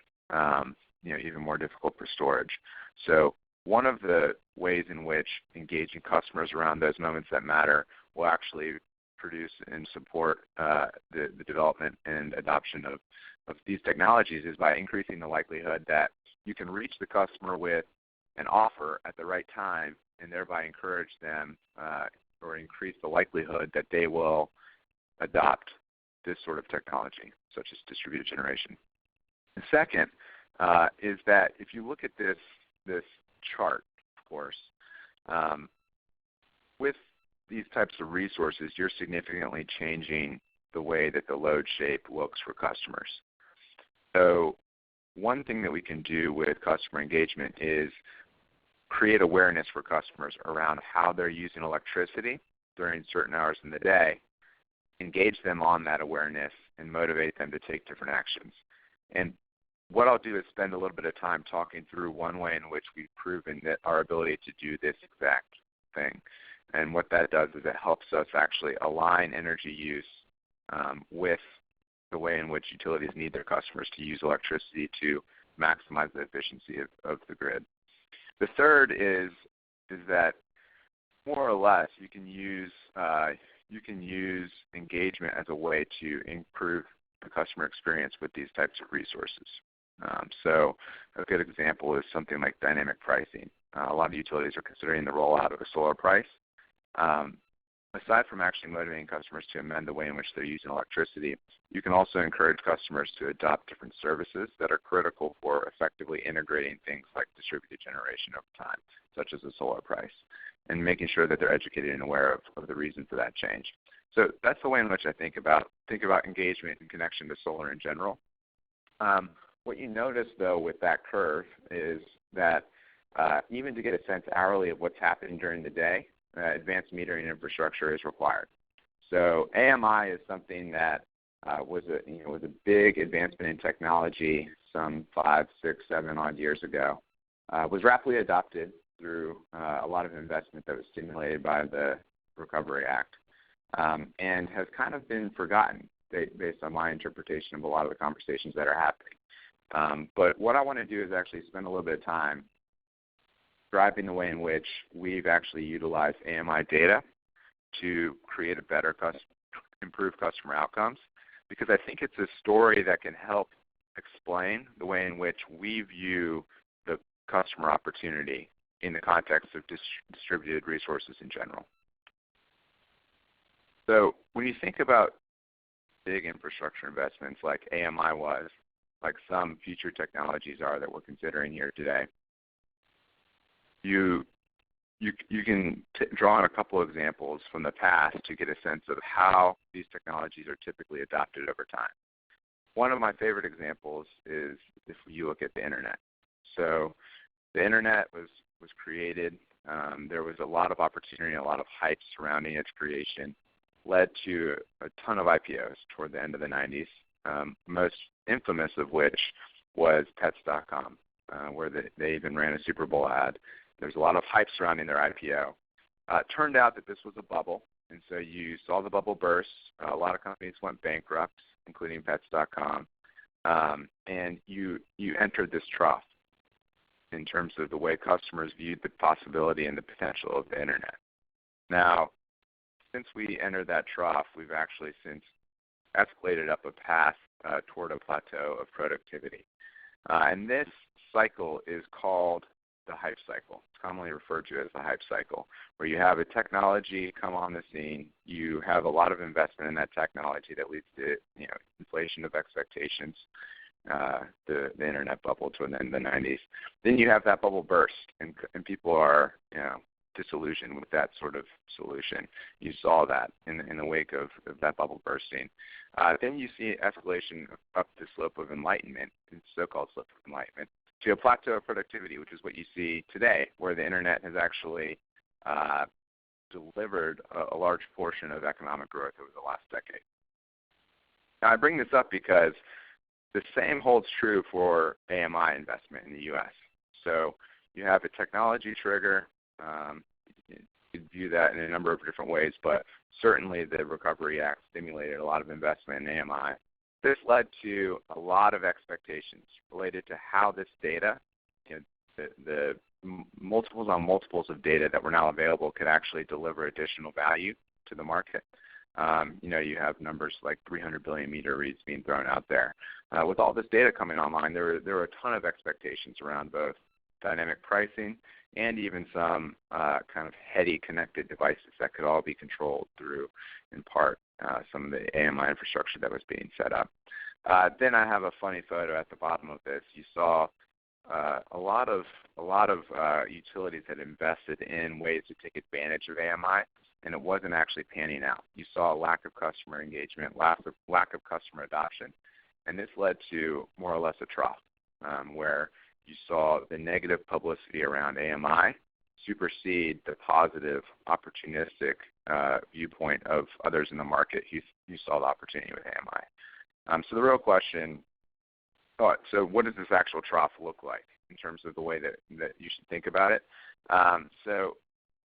even more difficult for storage. So one of the ways in which engaging customers around those moments that matter will actually produce and support the development and adoption of these technologies is by increasing the likelihood that you can reach the customer with an offer at the right time and thereby encourage them or increase the likelihood that they will adopt this sort of technology, such as distributed generation. The second is that if you look at this chart, of course, with these types of resources, you're significantly changing the way that the load shape looks for customers. So one thing that we can do with customer engagement is create awareness for customers around how they're using electricity during certain hours in the day, engage them on that awareness, and motivate them to take different actions. And what I'll do is spend a little bit of time talking through one way in which we've proven that our ability to do this exact thing. And what that does is it helps us actually align energy use with the way in which utilities need their customers to use electricity to maximize the efficiency of the grid. The third is that more or less you can use engagement as a way to improve the customer experience with these types of resources. So a good example is something like dynamic pricing. A lot of utilities are considering the rollout of a solar price. Aside from actually motivating customers to amend the way in which they're using electricity, you can also encourage customers to adopt different services that are critical for effectively integrating things like distributed generation over time, such as a solar price, and making sure that they're educated and aware of the reason for that change. So that's the way in which I think about engagement in connection to solar in general. What you notice, though, with that curve is that even to get a sense hourly of what's happening during the day, advanced metering infrastructure is required. So AMI is something that was a big advancement in technology some 5, 6, 7 odd years ago. Was rapidly adopted through a lot of investment that was stimulated by the Recovery Act, and has kind of been forgotten based on my interpretation of a lot of the conversations that are happening. But what I want to do is actually spend a little bit of time describing the way in which we've actually utilized AMI data to create a better improve customer outcomes, because I think it's a story that can help explain the way in which we view the customer opportunity in the context of distributed resources in general. So when you think about big infrastructure investments like AMI was, like some future technologies are that we're considering here today, you can draw on a couple of examples from the past to get a sense of how these technologies are typically adopted over time. One of my favorite examples is if you look at the Internet. So the Internet was created. There was a lot of opportunity, a lot of hype surrounding its creation, led to a ton of IPOs toward the end of the 90s, most infamous of which was Pets.com, where they even ran a Super Bowl ad. There's a lot of hype surrounding their IPO. It turned out that this was a bubble, and so you saw the bubble burst. A lot of companies went bankrupt, including Pets.com, and you entered this trough in terms of the way customers viewed the possibility and the potential of the Internet. Now, since we entered that trough, we've actually since escalated up a path toward a plateau of productivity. And this cycle is called the hype cycle. It's commonly referred to as the hype cycle, where you have a technology come on the scene, you have a lot of investment in that technology that leads to inflation of expectations, the Internet bubble toward the end of the 90s. Then you have that bubble burst, and people are disillusioned with that sort of solution. You saw that in the wake of that bubble bursting. Then you see escalation up the slope of enlightenment, the so-called slope of enlightenment, to a plateau of productivity, which is what you see today, where the Internet has actually delivered a large portion of economic growth over the last decade. Now, I bring this up because the same holds true for AMI investment in the U.S. So you have a technology trigger. You could view that in a number of different ways, but certainly the Recovery Act stimulated a lot of investment in AMI. This led to a lot of expectations related to how this data, the multiples on multiples of data that were now available could actually deliver additional value to the market. You have numbers like 300 billion meter reads being thrown out there. With all this data coming online, there were a ton of expectations around both dynamic pricing and even some kind of heady connected devices that could all be controlled through, in part, some of the AMI infrastructure that was being set up. Then I have a funny photo at the bottom of this. You saw a lot of utilities had invested in ways to take advantage of AMI, and it wasn't actually panning out. You saw a lack of customer engagement, lack of customer adoption, and this led to more or less a trough where you saw the negative publicity around AMI supersede the positive, opportunistic viewpoint of others in the market who saw the opportunity with AMI. So the real question, so what does this actual trough look like in terms of the way that you should think about it? So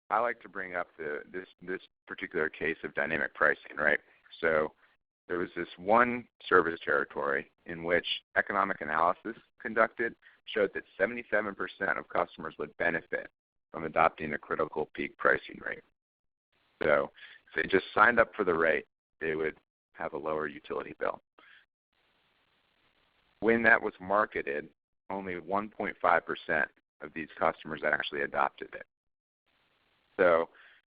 I like to bring up this particular case of dynamic pricing, right? So there was this one service territory in which economic analysis conducted showed that 77% of customers would benefit from adopting a critical peak pricing rate. So if they just signed up for the rate, they would have a lower utility bill. When that was marketed, only 1.5% of these customers actually adopted it. So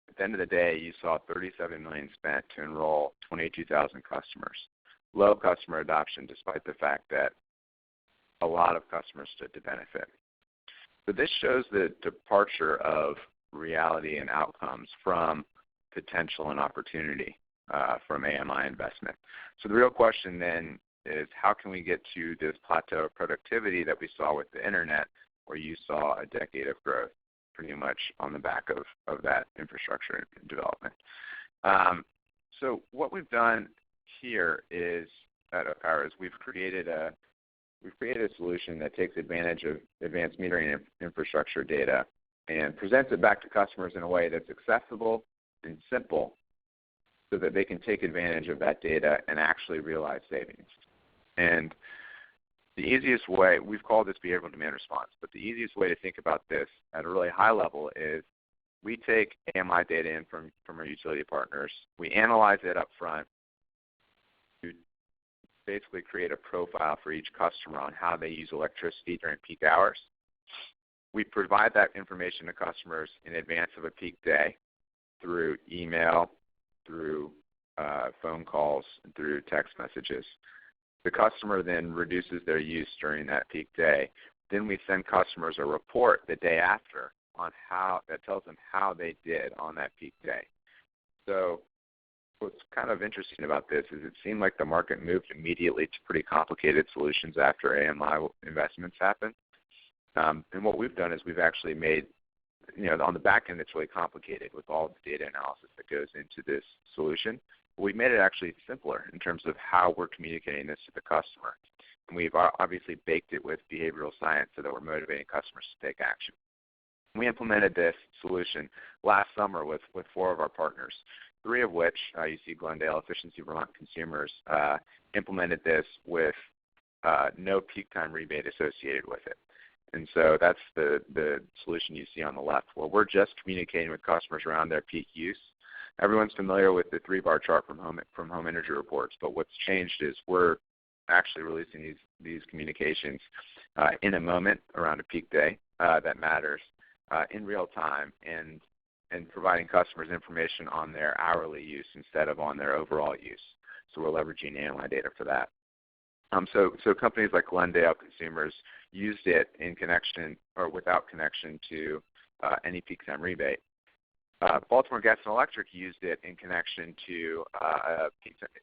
at the end of the day, you saw $37 million spent to enroll 22,000 customers. Low customer adoption despite the fact that a lot of customers stood to benefit. So this shows the departure of reality and outcomes from potential and opportunity from AMI investment. So the real question then is how can we get to this plateau of productivity that we saw with the internet where you saw a decade of growth pretty much on the back of that infrastructure development. So what we've done here is at Acker is we've created a solution that takes advantage of advanced metering infrastructure data and presents it back to customers in a way that's accessible and simple so that they can take advantage of that data and actually realize savings. And the easiest way, we've called this behavioral demand response, but the easiest way to think about this at a really high level is we take AMI data in from our utility partners, we analyze it up front to basically create a profile for each customer on how they use electricity during peak hours. We provide that information to customers in advance of a peak day through email, through phone calls, and through text messages. The customer then reduces their use during that peak day. Then we send customers a report the day after on how that tells them how they did on that peak day. So what's kind of interesting about this is it seemed like the market moved immediately to pretty complicated solutions after AMI investments happened. And what we've done is we've actually made, on the back end it's really complicated with all the data analysis that goes into this solution. We've made it actually simpler in terms of how we're communicating this to the customer. And we've obviously baked it with behavioral science so that we're motivating customers to take action. We implemented this solution last summer with 4 of our partners, 3 of which, you see Glendale, Efficiency Vermont Consumers, implemented this with no peak time rebate associated with it. And so that's the solution you see on the left, where we're just communicating with customers around their peak use. Everyone's familiar with the 3-bar chart from home energy reports, but what's changed is we're actually releasing these communications in a moment around a peak day that matters in real time and providing customers information on their hourly use instead of on their overall use. So we're leveraging AMI data for that. So companies like Glendale Consumers used it in connection or without connection to any peak time rebate. Baltimore Gas and Electric used it in connection to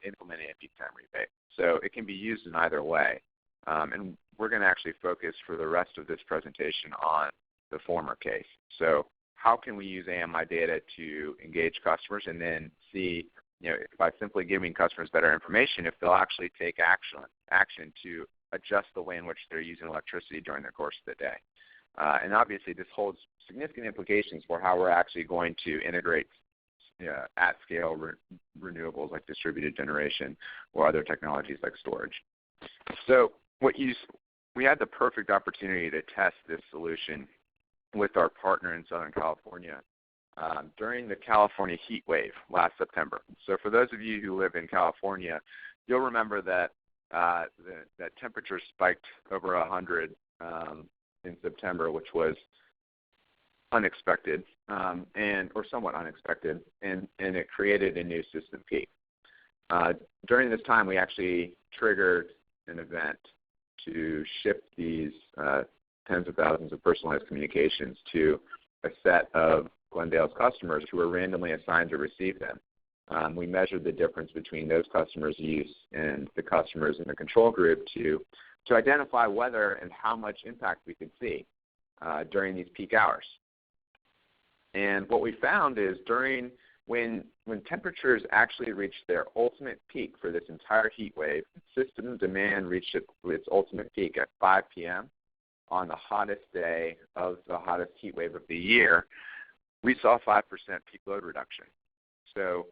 implementing a peak time rebate. So it can be used in either way. And we're going to actually focus for the rest of this presentation on the former case. So how can we use AMI data to engage customers and then see, by simply giving customers better information, if they'll actually take action to adjust the way in which they're using electricity during the course of the day. And obviously this holds significant implications for how we're actually going to integrate at-scale renewables like distributed generation or other technologies like storage. So we had the perfect opportunity to test this solution with our partner in Southern California during the California heat wave last September. So for those of you who live in California, you'll remember that that temperature spiked over 100 in September, which was unexpected or somewhat unexpected, and it created a new system peak. During this time, we actually triggered an event to ship these tens of thousands of personalized communications to a set of Glendale's customers who were randomly assigned to receive them. We measured the difference between those customers' use and the customers in the control group to identify whether and how much impact we could see during these peak hours. And what we found is when temperatures actually reached their ultimate peak for this entire heat wave, system demand reached its ultimate peak at 5 p.m. on the hottest day of the hottest heat wave of the year, we saw 5% peak load reduction. So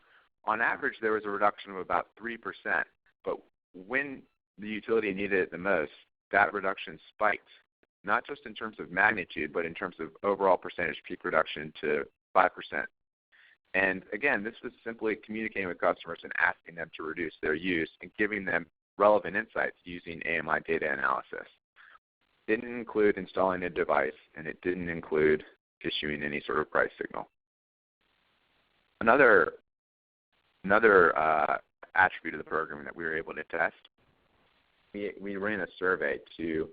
on average, there was a reduction of about 3%, but when the utility needed it the most, that reduction spiked, not just in terms of magnitude, but in terms of overall percentage peak reduction to 5%. And again, this was simply communicating with customers and asking them to reduce their use and giving them relevant insights using AMI data analysis. It didn't include installing a device, and it didn't include issuing any sort of price signal. Another attribute of the program that we were able to test, we ran a survey to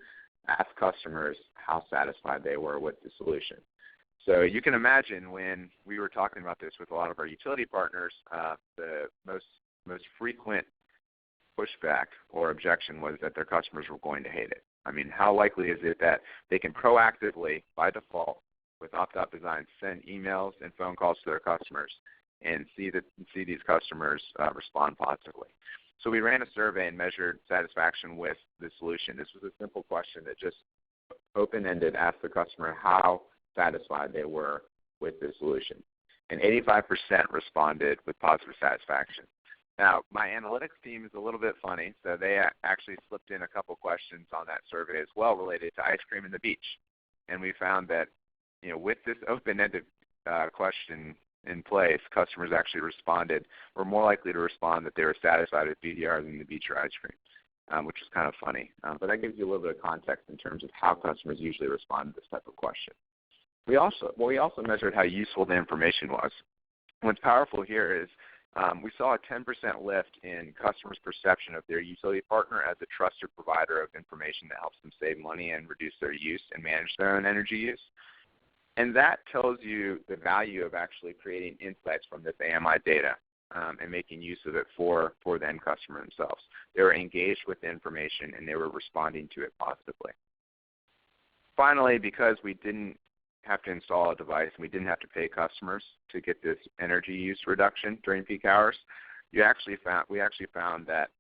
ask customers how satisfied they were with the solution. So you can imagine when we were talking about this with a lot of our utility partners, the most frequent pushback or objection was that their customers were going to hate it. I mean, how likely is it that they can proactively, by default, with opt-out design, send emails and phone calls to their customers and see these customers respond positively? So we ran a survey and measured satisfaction with the solution. This was a simple question that just open-ended, asked the customer how satisfied they were with the solution. And 85% responded with positive satisfaction. Now, my analytics team is a little bit funny, so they actually slipped in a couple questions on that survey as well related to ice cream and the beach. And we found that, with this open-ended question in place, customers actually were more likely to respond that they were satisfied with BDR than the beach or ice cream, which is kind of funny. But that gives you a little bit of context in terms of how customers usually respond to this type of question. We also measured how useful the information was. What's powerful here is we saw a 10% lift in customers' perception of their utility partner as a trusted provider of information that helps them save money and reduce their use and manage their own energy use. And that tells you the value of actually creating insights from this AMI data and making use of it for the end customer themselves. They were engaged with the information and they were responding to it positively. Finally, because we didn't have to install a device and we didn't have to pay customers to get this energy use reduction during peak hours, we actually found that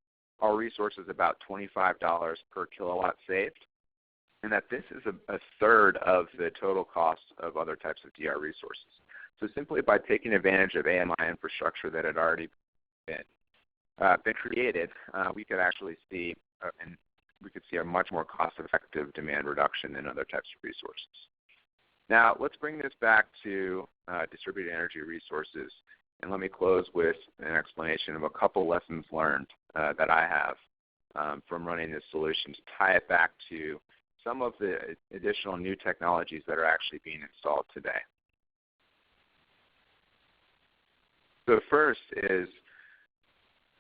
our resource is about $25 per kilowatt saved, and that this is a third of the total cost of other types of DR resources. So simply by taking advantage of AMI infrastructure that had already been created, we could actually see a much more cost-effective demand reduction than other types of resources. Now, let's bring this back to distributed energy resources, and let me close with an explanation of a couple lessons learned that I have from running this solution to tie it back to some of the additional new technologies that are actually being installed today. So first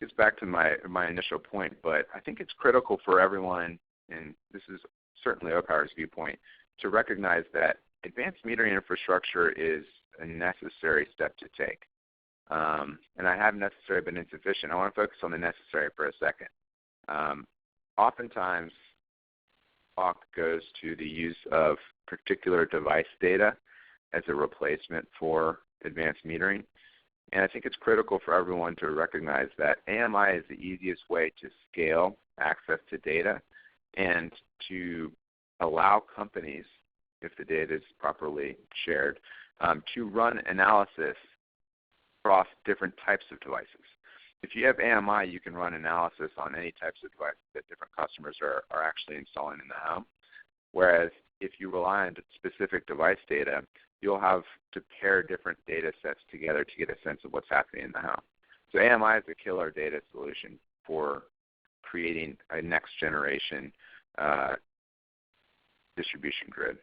gets back to my initial point, but I think it's critical for everyone, and this is certainly OPower's viewpoint, to recognize that advanced metering infrastructure is a necessary step to take. And I have necessary but insufficient. I want to focus on the necessary for a second. Oftentimes, talk goes to the use of particular device data as a replacement for advanced metering. And I think it's critical for everyone to recognize that AMI is the easiest way to scale access to data and to allow companies, if the data is properly shared, to run analysis across different types of devices. If you have AMI, you can run analysis on any types of devices that different customers are actually installing in the home. Whereas if you rely on specific device data, you'll have to pair different data sets together to get a sense of what's happening in the home. So AMI is a killer data solution for creating a next generation distribution grid.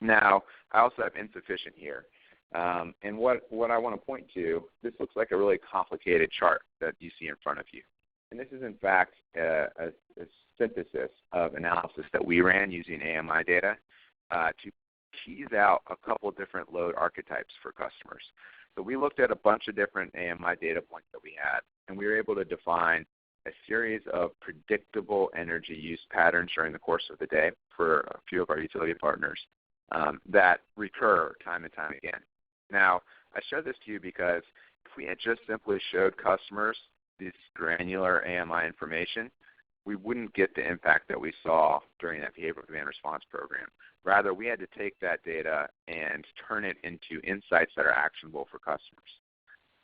Now, I also have insufficient here. And what I want to point to, this looks like a really complicated chart that you see in front of you. And this is, in fact, a synthesis of analysis that we ran using AMI data to tease out a couple different load archetypes for customers. So we looked at a bunch of different AMI data points that we had, and we were able to define a series of predictable energy use patterns during the course of the day for a few of our utility partners that recur time and time again. Now, I show this to you because if we had just simply showed customers this granular AMI information, we wouldn't get the impact that we saw during that behavioral demand response program. Rather, we had to take that data and turn it into insights that are actionable for customers.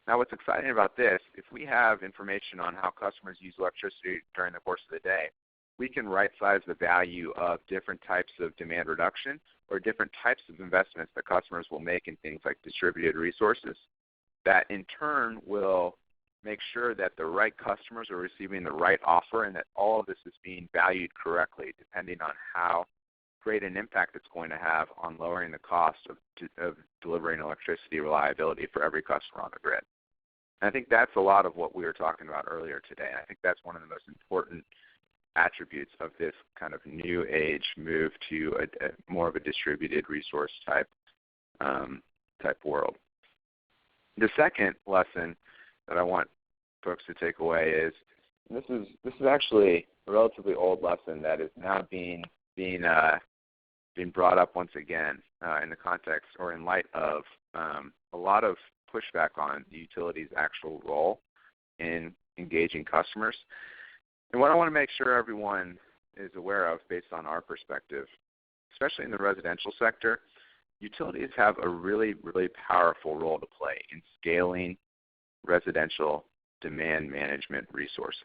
Now, what's exciting about this, if we have information on how customers use electricity during the course of the day, we can right-size the value of different types of demand reduction or different types of investments that customers will make in things like distributed resources. That in turn will make sure that the right customers are receiving the right offer and that all of this is being valued correctly depending on how great an impact it's going to have on lowering the cost of delivering electricity reliability for every customer on the grid. And I think that's a lot of what we were talking about earlier today. I think that's one of the most important attributes of this kind of new age move to a more of a distributed resource type world. The second lesson that I want folks to take away is this is actually a relatively old lesson that is now being brought up once again in the context or in light of a lot of pushback on the utility's actual role in engaging customers. And what I want to make sure everyone is aware of based on our perspective, especially in the residential sector, utilities have a really, really powerful role to play in scaling residential demand management resources.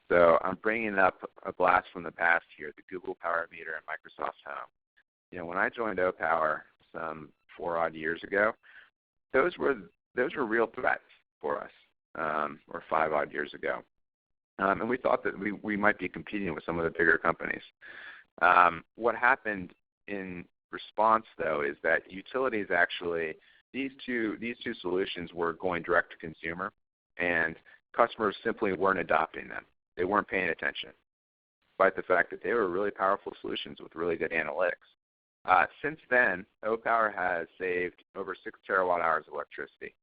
So I'm bringing up a blast from the past here, the Google Power Meter and Microsoft Home. You know, when I joined OPower some 4 odd years ago, those were real threats for us, or 5 odd years ago. And we thought that we might be competing with some of the bigger companies. What happened in response, though, is that utilities actually, these two solutions were going direct to consumer, and customers simply weren't adopting them. They weren't paying attention, despite the fact that they were really powerful solutions with really good analytics. Since then, OPower has saved over 6 terawatt hours of electricity.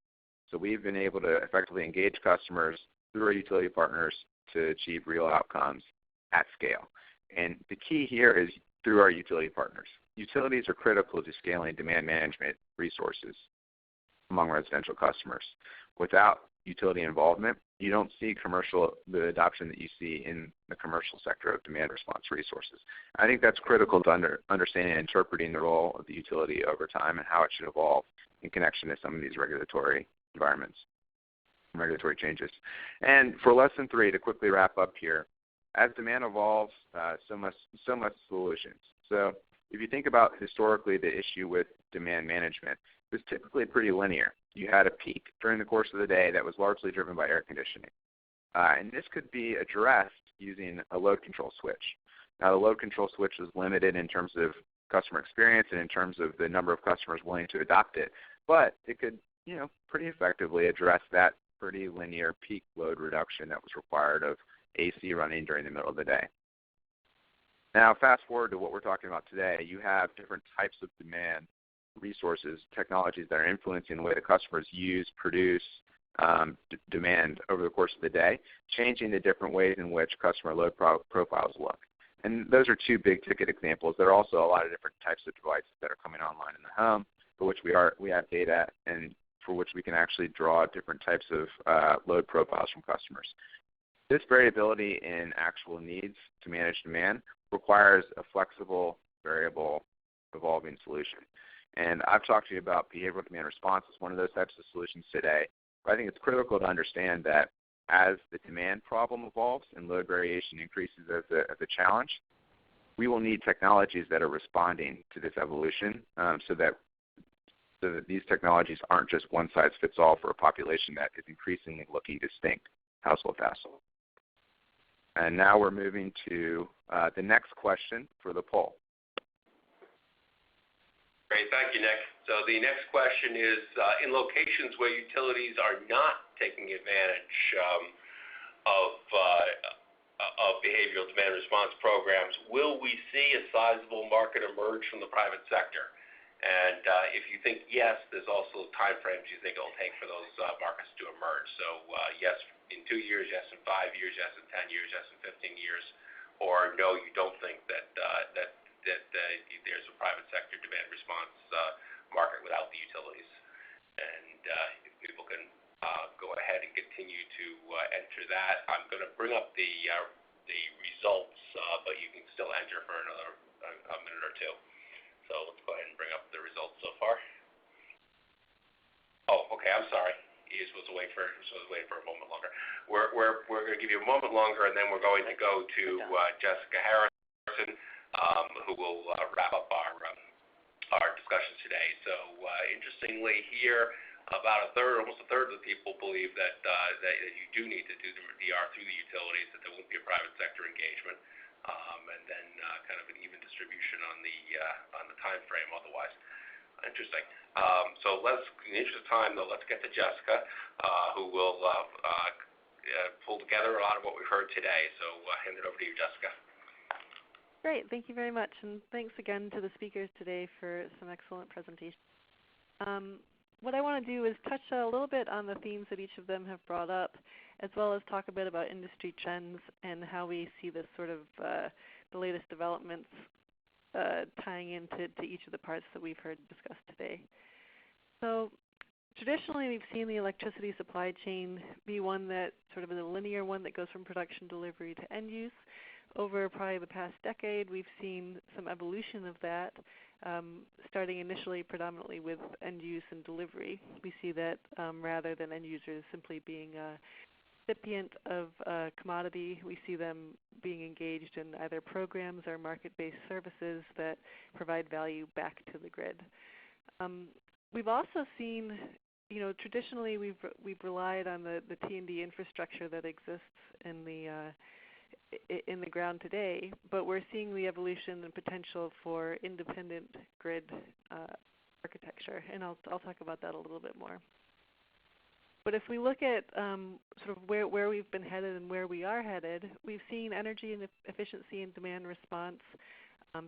So we've been able to effectively engage customers through our utility partners to achieve real outcomes at scale. And the key here is through our utility partners. Utilities are critical to scaling demand management resources among residential customers. Without utility involvement, you don't see the adoption that you see in the commercial sector of demand response resources. I think that's critical to understanding and interpreting the role of the utility over time and how it should evolve in connection to some of these regulatory environments, regulatory changes. And for lesson 3, to quickly wrap up here, as demand evolves, so must solutions. So if you think about historically the issue with demand management, it was typically pretty linear. You had a peak during the course of the day that was largely driven by air conditioning. And this could be addressed using a load control switch. Now, the load control switch is limited in terms of customer experience and in terms of the number of customers willing to adopt it, but it could, pretty effectively address that pretty linear peak load reduction that was required of AC running during the middle of the day. Now, fast forward to what we're talking about today. You have different types of demand resources, technologies that are influencing the way the customers use, produce, demand over the course of the day, changing the different ways in which customer load profiles look. And those are 2 big ticket examples. There are also a lot of different types of devices that are coming online in the home for which we have data and for which we can actually draw different types of load profiles from customers. This variability in actual needs to manage demand requires a flexible, variable, evolving solution. And I've talked to you about behavioral demand response as one of those types of solutions today. But I think it's critical to understand that as the demand problem evolves and load variation increases as a challenge, we will need technologies that are responding to this evolution so that these technologies aren't just one-size-fits-all for a population that is increasingly looking distinct household to household. And now we're moving to the next question for the poll. Great, thank you, Nick. So the next question is, in locations where utilities are not taking advantage of behavioral demand response programs, will we see a sizable market emerge from the private sector? And if you think yes, there's also time frames you think it'll take for those markets to emerge. So yes in 2 years, yes in 5 years, yes in 10 years, yes in 15 years, or no, you don't think that there's a private sector demand response market without the utilities. And if people can go ahead and continue to enter that, I'm going to bring up the results, but you can still enter for another a minute or two. So let's go ahead and bring up the results so far. Oh, okay. I'm sorry. You're supposed to wait for a moment longer. We're going to give you a moment longer, and then we're going to go to Jessica Harrison, who will wrap up our discussions today. So interestingly, here about almost a third of the people believe that you do need to do the DR through the utilities, that there won't be a private sector engagement. And then kind of an even distribution on the time frame otherwise. Interesting. So in the interest of time, though, let's get to Jessica, who will pull together a lot of what we've heard today. So hand it over to you, Jessica. Great. Thank you very much. And thanks again to the speakers today for some excellent presentations. What I want to do is touch a little bit on the themes that each of them have brought up, as well as talk a bit about industry trends and how we see this sort of the latest developments tying into each of the parts that we've heard discussed today. So traditionally, we've seen the electricity supply chain be one that sort of is a linear one that goes from production delivery to end use. Over probably the past decade, we've seen some evolution of that, starting initially predominantly with end use and delivery. We see that rather than end users simply being a recipient of a commodity, we see them being engaged in either programs or market-based services that provide value back to the grid. We've also seen, traditionally we've relied on the T&D infrastructure that exists in the ground today, but we're seeing the evolution and potential for independent grid architecture, and I'll talk about that a little bit more. But if we look at sort of where we've been headed and where we are headed, we've seen energy and efficiency and demand response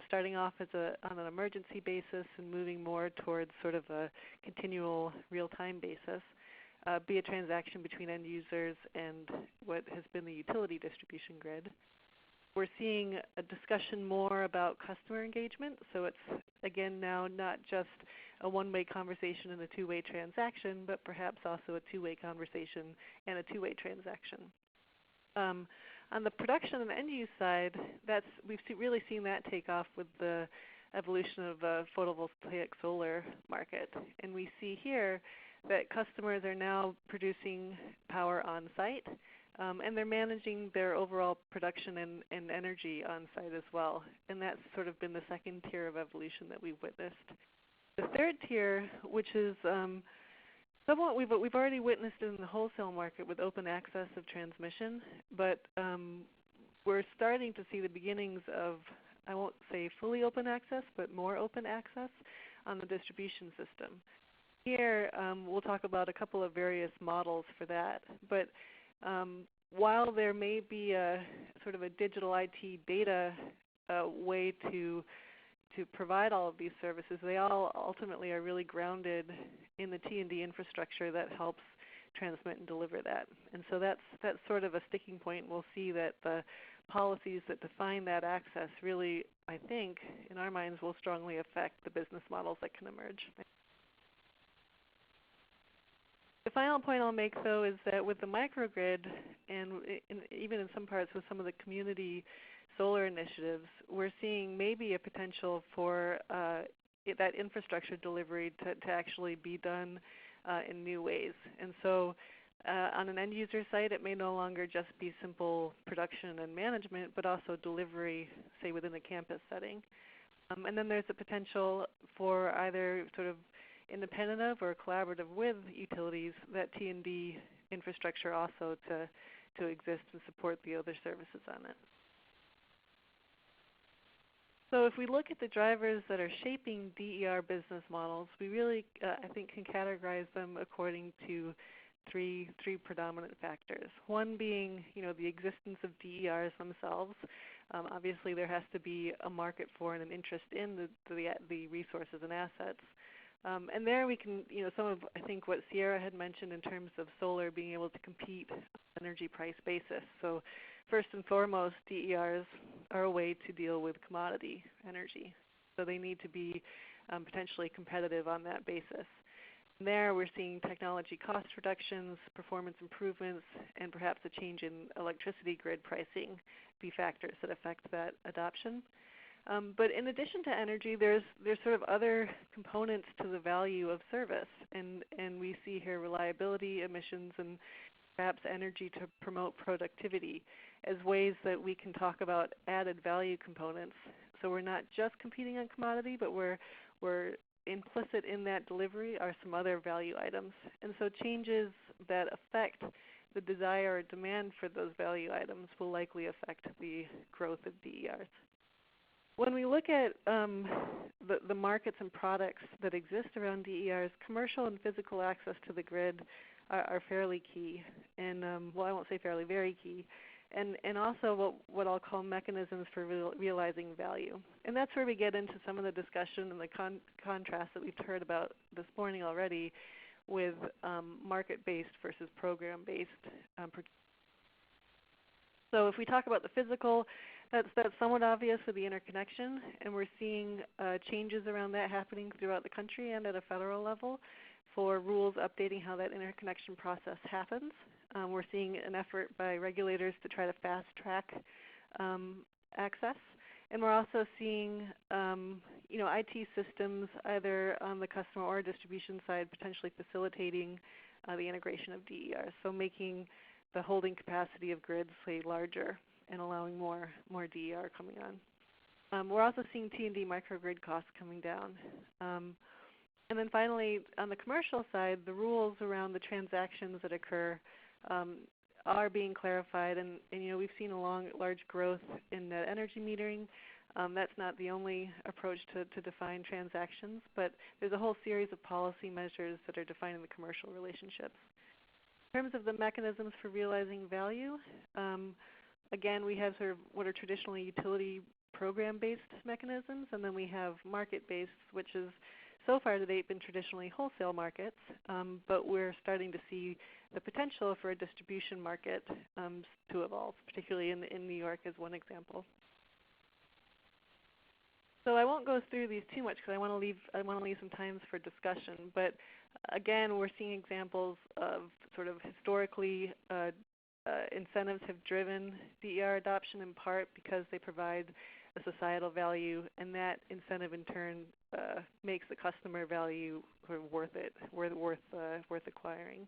starting off on an emergency basis and moving more towards sort of a continual real-time basis, be a transaction between end users and what has been the utility distribution grid. We're seeing a discussion more about customer engagement, so it's again now not just a one-way conversation and a two-way transaction, but perhaps also a two-way conversation and a two-way transaction. On the production and end use side, we've really seen that take off with the evolution of the photovoltaic solar market. And we see here that customers are now producing power on site, and they're managing their overall production and energy on site as well. And that's sort of been the second tier of evolution that we've witnessed. The third tier, which is somewhat we've already witnessed in the wholesale market with open access of transmission, but we're starting to see the beginnings of, I won't say fully open access, but more open access on the distribution system. Here, we'll talk about a couple of various models for that, but while there may be a sort of a digital IT data way to provide all of these services, they all ultimately are really grounded in the T&D infrastructure that helps transmit and deliver that. And so that's sort of a sticking point. We'll see that the policies that define that access really, I think, in our minds, will strongly affect the business models that can emerge. The final point I'll make, though, is that with the microgrid, and even in some parts with some of the community solar initiatives, we're seeing maybe a potential for that infrastructure delivery to actually be done in new ways. And so On an end user site, it may no longer just be simple production and management, but also delivery, say within a campus setting. And then there's the potential for either sort of independent of or collaborative with utilities, that T&D infrastructure also to exist and support the other services on it. So if we look at the drivers that are shaping DER business models, we really, I think, can categorize them according to three predominant factors. One being, the existence of DERs themselves. Obviously, there has to be a market for and an interest in the resources and assets. And there we can, some of, I think, what Sierra had mentioned in terms of solar being able to compete on an energy price basis. So first and foremost, DERs are a way to deal with commodity energy. So they need to be potentially competitive on that basis. And there we're seeing technology cost reductions, performance improvements, and perhaps a change in electricity grid pricing be factors that affect that adoption. But in addition to energy, there's sort of other components to the value of service. And we see here reliability, emissions, and perhaps energy to promote productivity as ways that we can talk about added value components. So we're not just competing on commodity, but we're implicit in that delivery are some other value items. And so changes that affect the desire or demand for those value items will likely affect the growth of DERs. When we look at the markets and products that exist around DERs, commercial and physical access to the grid are fairly key. And well, I won't say fairly, very key. And also what I'll call mechanisms for realizing value. And that's where we get into some of the discussion and the contrast that we've heard about this morning already with market-based versus program-based. So if we talk about the physical, that's somewhat obvious with the interconnection, and we're seeing changes around that happening throughout the country and at a federal level for rules updating how that interconnection process happens. We're seeing an effort by regulators to try to fast-track access. And we're also seeing IT systems either on the customer or distribution side potentially facilitating the integration of DERs, so making the holding capacity of grids, say, larger and allowing more DER coming on. We're also seeing T&D microgrid costs coming down. And then finally, on the commercial side, the rules around the transactions that occur are being clarified, and we've seen a large growth in net energy metering. That's not the only approach to define transactions, but there's a whole series of policy measures that are defining the commercial relationships. In terms of the mechanisms for realizing value, again, we have sort of what are traditionally utility program-based mechanisms, and then we have market-based, which is so far to date been traditionally wholesale markets, but we're starting to see the potential for a distribution market to evolve, particularly in New York as one example. So I won't go through these too much because I want to leave some time for discussion. But again, we're seeing examples of sort of historically incentives have driven DER adoption in part because they provide a societal value, and that incentive in turn makes the customer value sort of worth it, worth acquiring.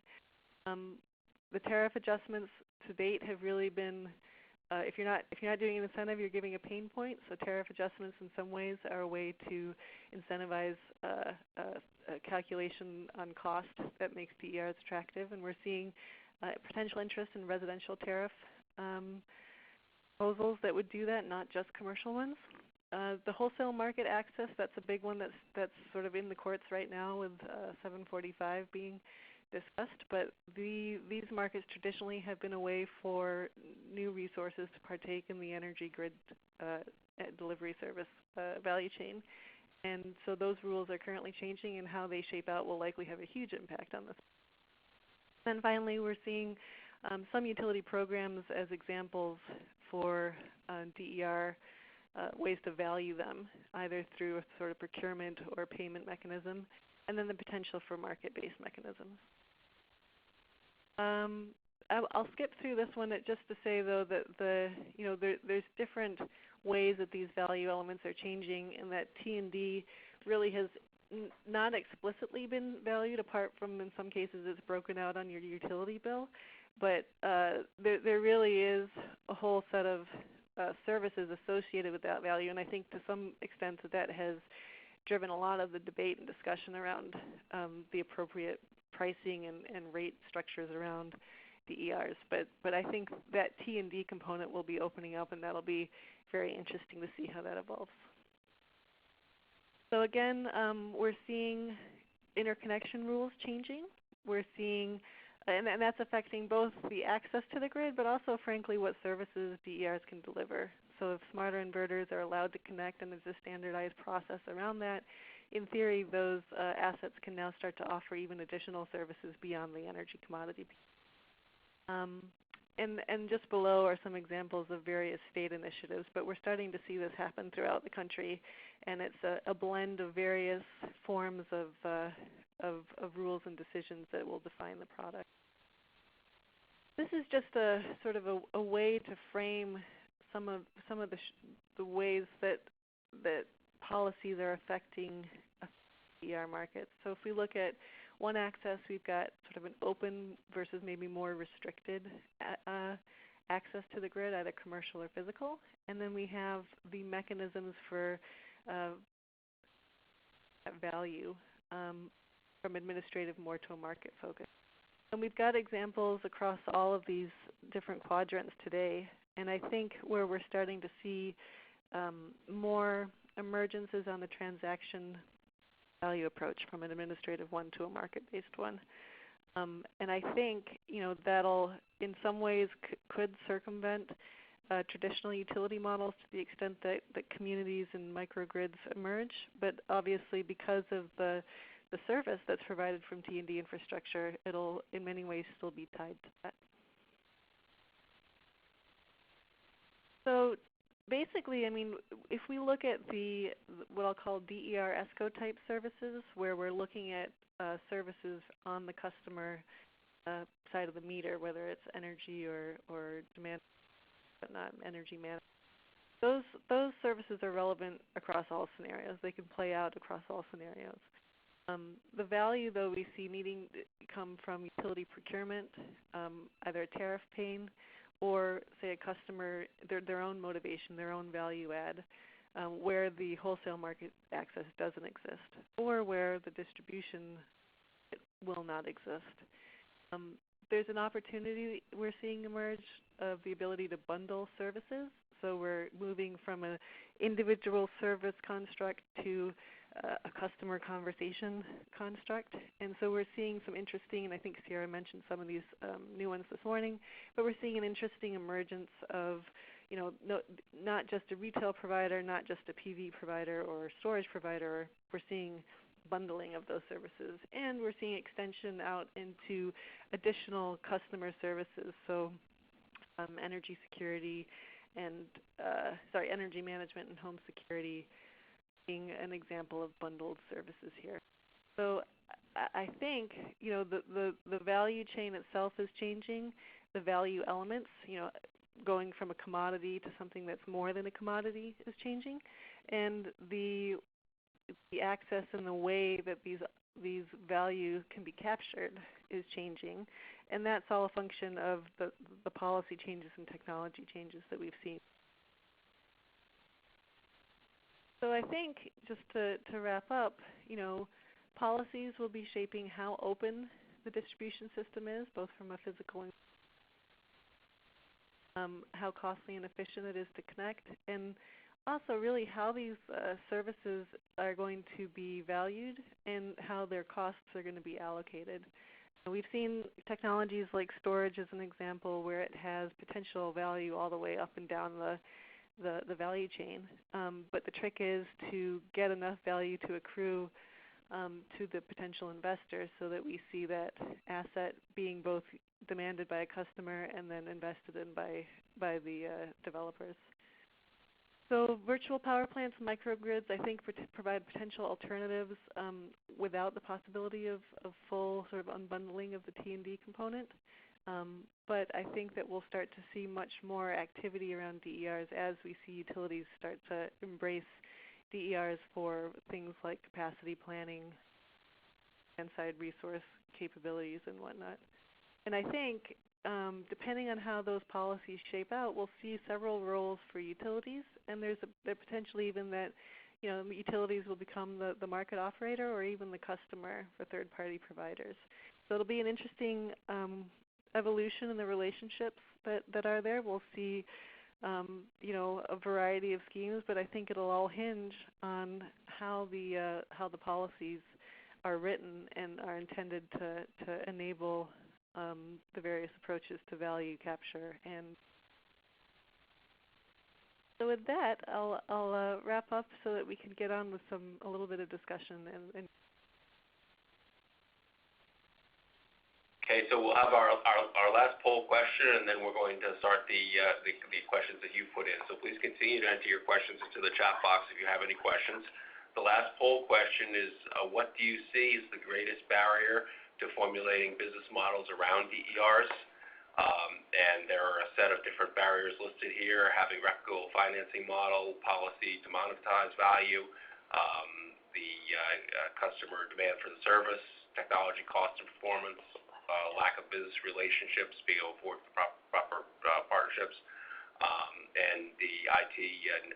The tariff adjustments to date have really been, if you're not doing an incentive, you're giving a pain point. So tariff adjustments in some ways are a way to incentivize a calculation on cost that makes DERs attractive, and we're seeing potential interest in residential tariff proposals that would do that, not just commercial ones. The wholesale market access, that's a big one that's sort of in the courts right now with 745 being discussed, but these markets traditionally have been a way for new resources to partake in the energy grid delivery service value chain. And so those rules are currently changing, and how they shape out will likely have a huge impact on this. And finally, we're seeing some utility programs as examples for DER ways to value them, either through a sort of procurement or payment mechanism, and then the potential for market-based mechanisms. I'll skip through this one just to say, though, that there's different ways that these value elements are changing, and that T&D really has not explicitly been valued, apart from in some cases it's broken out on your utility bill. But there really is a whole set of services associated with that value, and I think to some extent that has driven a lot of the debate and discussion around the appropriate pricing and rate structures around DERs. But I think that T&D component will be opening up, and that'll be very interesting to see how that evolves. So again, we're seeing interconnection rules changing. We're seeing, and that's affecting both the access to the grid, but also, frankly, what services DERs can deliver. So if smarter inverters are allowed to connect and there's a standardized process around that, in theory, those assets can now start to offer even additional services beyond the energy commodity. And just below are some examples of various state initiatives, but we're starting to see this happen throughout the country, and it's a blend of various forms of rules and decisions that will define the product. This is just a sort of a way to frame some of the ways that policies are affecting DER markets. So if we look at one axis, we've got sort of an open versus maybe more restricted access to the grid, either commercial or physical. And then we have the mechanisms for value from administrative more to a market focus. And we've got examples across all of these different quadrants today. And I think where we're starting to see more emergences on the transaction value approach from an administrative one to a market-based one. And I think that'll in some ways could circumvent traditional utility models to the extent that communities and microgrids emerge. But obviously because of the service that's provided from T&D infrastructure, it'll in many ways still be tied to that. So basically, I mean, if we look at what I'll call DER ESCO type services, where we're looking at services on the customer side of the meter, whether it's energy or demand, but not energy management, those services are relevant across all scenarios. They can play out across all scenarios. The value, though, we see needing to come from utility procurement, either a tariff pane, or say a customer, their own motivation, their own value add, where the wholesale market access doesn't exist, or where the distribution will not exist. There's an opportunity we're seeing emerge of the ability to bundle services. So we're moving from an individual service construct to a customer conversation construct. And so we're seeing some interesting, and I think Sierra mentioned some of these new ones this morning, but we're seeing an interesting emergence of, not just a retail provider, not just a PV provider or storage provider. We're seeing bundling of those services, and we're seeing extension out into additional customer services. So energy security and, energy management and home security being an example of bundled services here. So I think, the value chain itself is changing. The value elements, going from a commodity to something that's more than a commodity is changing. And the access and the way that these values can be captured is changing. And that's all a function of the policy changes and technology changes that we've seen. So I think, just to wrap up, policies will be shaping how open the distribution system is, both from a physical and how costly and efficient it is to connect, and also really how these services are going to be valued and how their costs are going to be allocated. We've seen technologies like storage as an example where it has potential value all the way up and down the value chain. But the trick is to get enough value to accrue to the potential investors so that we see that asset being both demanded by a customer and then invested in by the developers. So virtual power plants and microgrids, I think, provide potential alternatives without the possibility of full sort of unbundling of the T&D component. But I think that we'll start to see much more activity around DERs as we see utilities start to embrace DERs for things like capacity planning, and-side resource capabilities and whatnot. And I think depending on how those policies shape out, we'll see several roles for utilities, and there's potentially even that utilities will become the market operator or even the customer for third-party providers. So it'll be an interesting evolution in the relationships that are there. We'll see a variety of schemes, but I think it'll all hinge on how the policies are written and are intended to enable the various approaches to value capture. And so with that, I'll wrap up so that we can get on with a little bit of discussion. Okay, so we'll have our last poll question, and then we're going to start the questions that you put in. So please continue to enter your questions into the chat box if you have any questions. The last poll question is, what do you see as the greatest barrier to formulating business models around DERs? And there are a set of different barriers listed here: having replicable financing model, policy to monetize value, the customer demand for the service, technology cost and performance, lack of business relationships, being able to afford the proper partnerships, and the IT and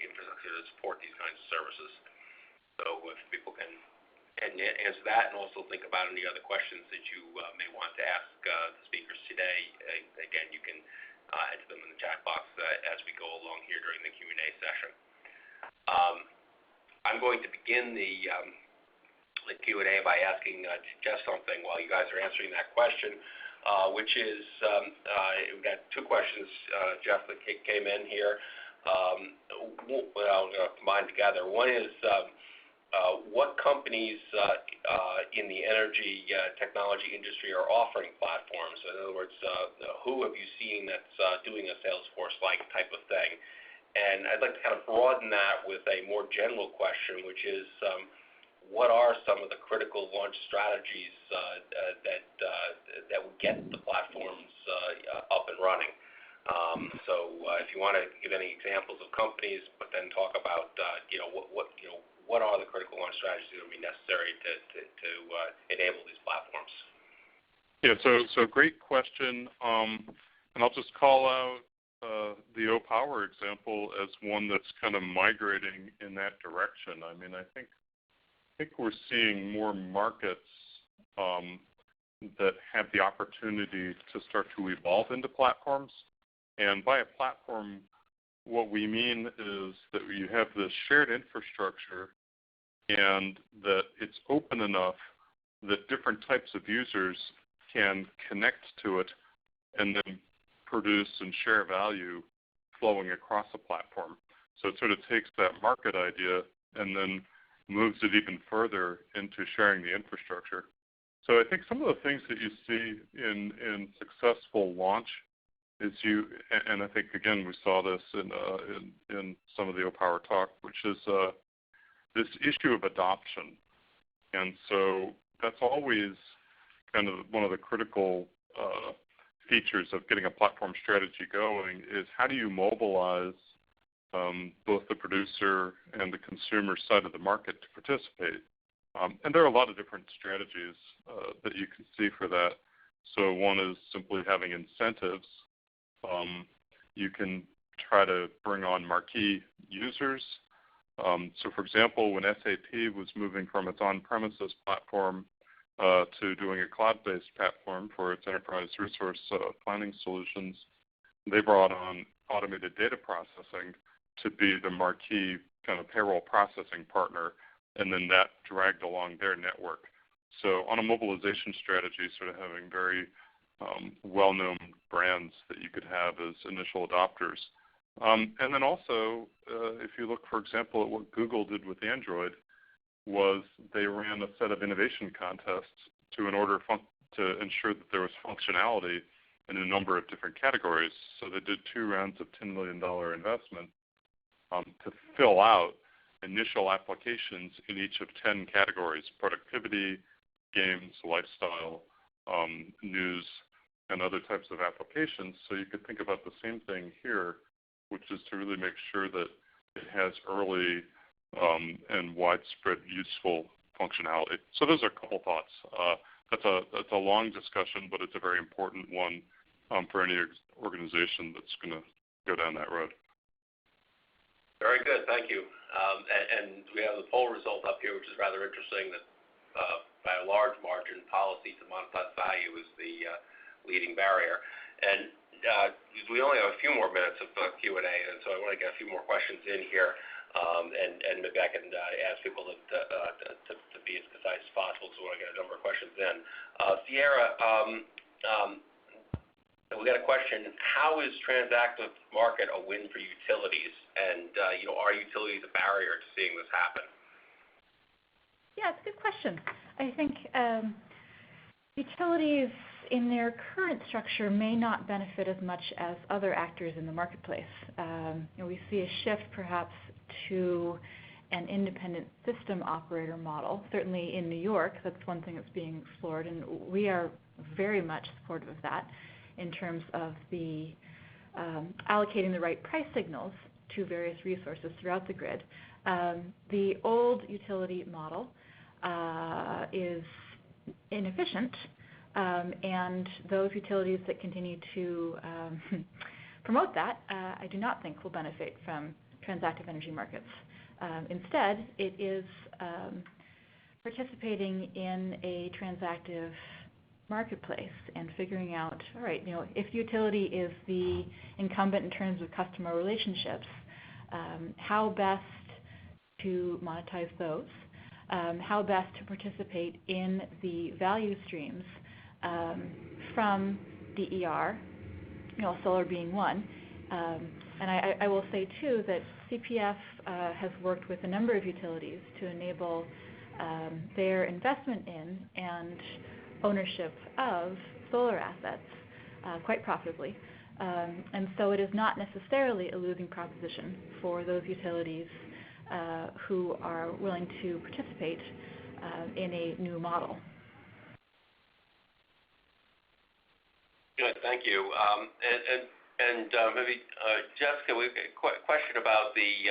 infrastructure to support these kinds of services. So if people can answer that, and also think about any other questions that you may want to ask the speakers today, again, you can enter them in the chat box as we go along here during the Q&A session. I'm going to begin the Q&A by asking Jeff something while you guys are answering that question, which is, we've got two questions, Jeff, that came in here. I'll combine together. One is, what companies in the energy technology industry are offering platforms? In other words, who have you seen that's doing a Salesforce-like type of thing? And I'd like to kind of broaden that with a more general question, which is, what are some of the critical launch strategies that would get the platforms up and running? So if you want to give any examples of companies, but then talk about what are the critical launch strategies that would be necessary to enable these platforms? Yeah, so great question, and I'll just call out the O-Power example as one that's kind of migrating in that direction. I mean, I think we're seeing more markets that have the opportunity to start to evolve into platforms. And by a platform, what we mean is that you have this shared infrastructure and that it's open enough that different types of users can connect to it and then produce and share value flowing across a platform. So it sort of takes that market idea and then moves it even further into sharing the infrastructure. So I think some of the things that you see in successful launch is and I think, again, we saw this in some of the O-Power talk, which is this issue of adoption. And so that's always kind of one of the critical features of getting a platform strategy going is how do you mobilize both the producer and the consumer side of the market to participate. And there are a lot of different strategies that you can see for that. So one is simply having incentives. You can try to bring on marquee users. So for example, when SAP was moving from its on-premises platform to doing a cloud-based platform for its enterprise resource planning solutions, they brought on automated data processing to be the marquee kind of payroll processing partner, and then that dragged along their network. So on a mobilization strategy, sort of having very well-known brands that you could have as initial adopters. And then also, if you look, for example, at what Google did with Android, was they ran a set of innovation contests to ensure that there was functionality in a number of different categories. So they did 2 rounds of $10 million investment to fill out initial applications in each of 10 categories: productivity, games, lifestyle, news, and other types of applications. So you could think about the same thing here, which is to really make sure that it has early and widespread useful functionality. So those are a couple thoughts. That's a long discussion, but it's a very important one for any organization that's going to go down that road. Very good, thank you. And we have the poll result up here, which is rather interesting, that by a large margin, policy to monetize value is the leading barrier. And we only have a few more minutes of Q&A, and so I want to get a few more questions in here, and maybe I can ask people to be as concise as possible, because we want to get a number of questions in. Sierra, we got a question. How is Transactive market a win for utilities? And are utilities a barrier to seeing this happen? Yeah, it's a good question. I think utilities in their current structure may not benefit as much as other actors in the marketplace. We see a shift perhaps to an independent system operator model. Certainly in New York, that's one thing that's being explored, and we are very much supportive of that in terms of the allocating the right price signals to various resources throughout the grid. The old utility model is inefficient, and those utilities that continue to promote that, I do not think will benefit from transactive energy markets. Instead, it is participating in a transactive marketplace and figuring out, all right, if utility is the incumbent in terms of customer relationships, how best to monetize those, how best to participate in the value streams from DER, solar being one. And I will say too that CPF has worked with a number of utilities to enable their investment in and ownership of solar assets quite profitably. And so it is not necessarily a losing proposition for those utilities who are willing to participate in a new model. Good, thank you. And maybe, Jessica, we have a question about the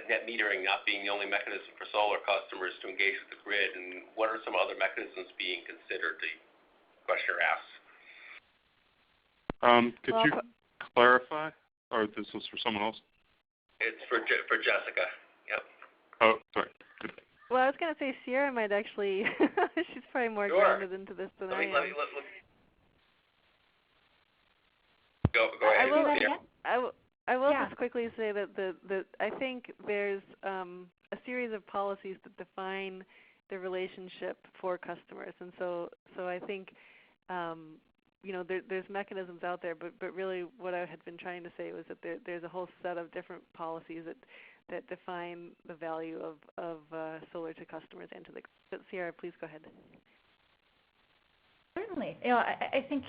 net metering not being the only mechanism for solar customers to engage with the grid, and what are some other mechanisms being considered, the questioner asks. Could you clarify, or this was for someone else? It's for Jessica, yep. Oh, sorry. Well, I was going to say Sierra might actually, she's probably more grounded into this than I am. Go ahead. I will just quickly say that I think there's a series of policies that define the relationship for customers, and so I think there's mechanisms out there, but really what I had been trying to say was that there's a whole set of different policies that define the value of solar to customers and to the. But Sierra, please go ahead. Certainly, I think.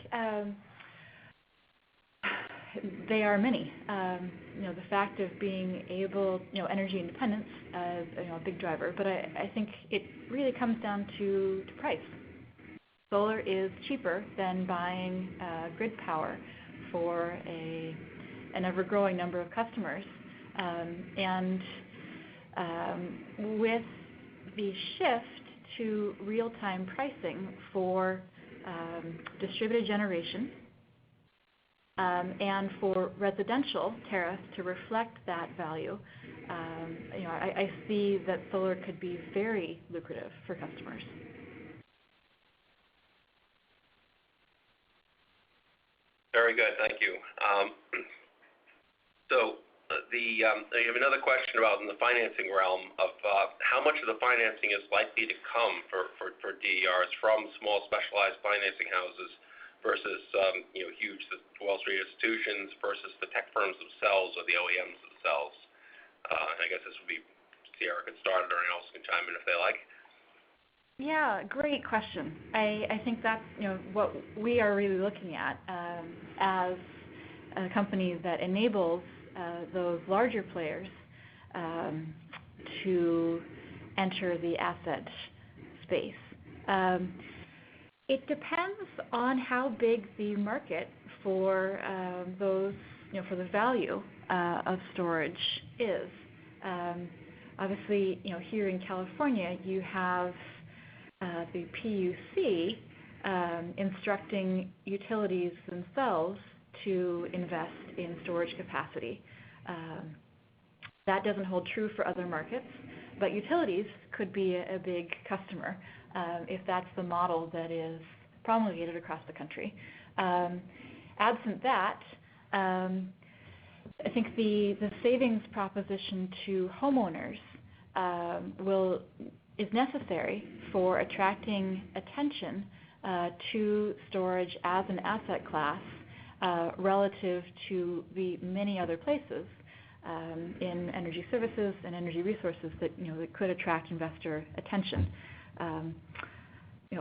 They are many. The fact of being able, energy independence is a big driver, but I think it really comes down to price. Solar is cheaper than buying grid power for an ever-growing number of customers. And with the shift to real-time pricing for distributed generation, and for residential tariffs to reflect that value, I see that solar could be very lucrative for customers. Very good, thank you. So I have another question about in the financing realm of how much of the financing is likely to come for DERs from small specialized financing houses versus huge Wall Street institutions versus the tech firms themselves or the OEMs themselves. I guess this would be Sierra could start, or anyone else can chime in if they like. Yeah, great question. I think that's what we are really looking at as a company that enables those larger players to enter the asset space. It depends on how big the market for those, for the value of storage is. Obviously, here in California, you have the PUC instructing utilities themselves to invest in storage capacity. That doesn't hold true for other markets, but utilities could be a big customer if that's the model that is promulgated across the country. Absent that, I think the savings proposition to homeowners is necessary for attracting attention to storage as an asset class relative to the many other places in energy services and energy resources that that could attract investor attention.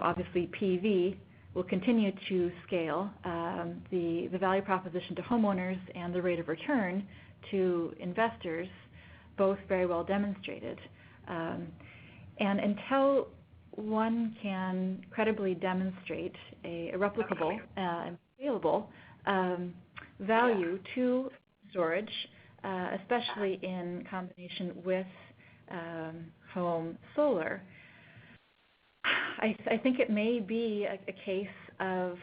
Obviously, PV will continue to scale. The value proposition to homeowners and the rate of return to investors, both very well demonstrated. And until one can credibly demonstrate a replicable and scalable value to storage, especially in combination with home solar, I think it may be a case of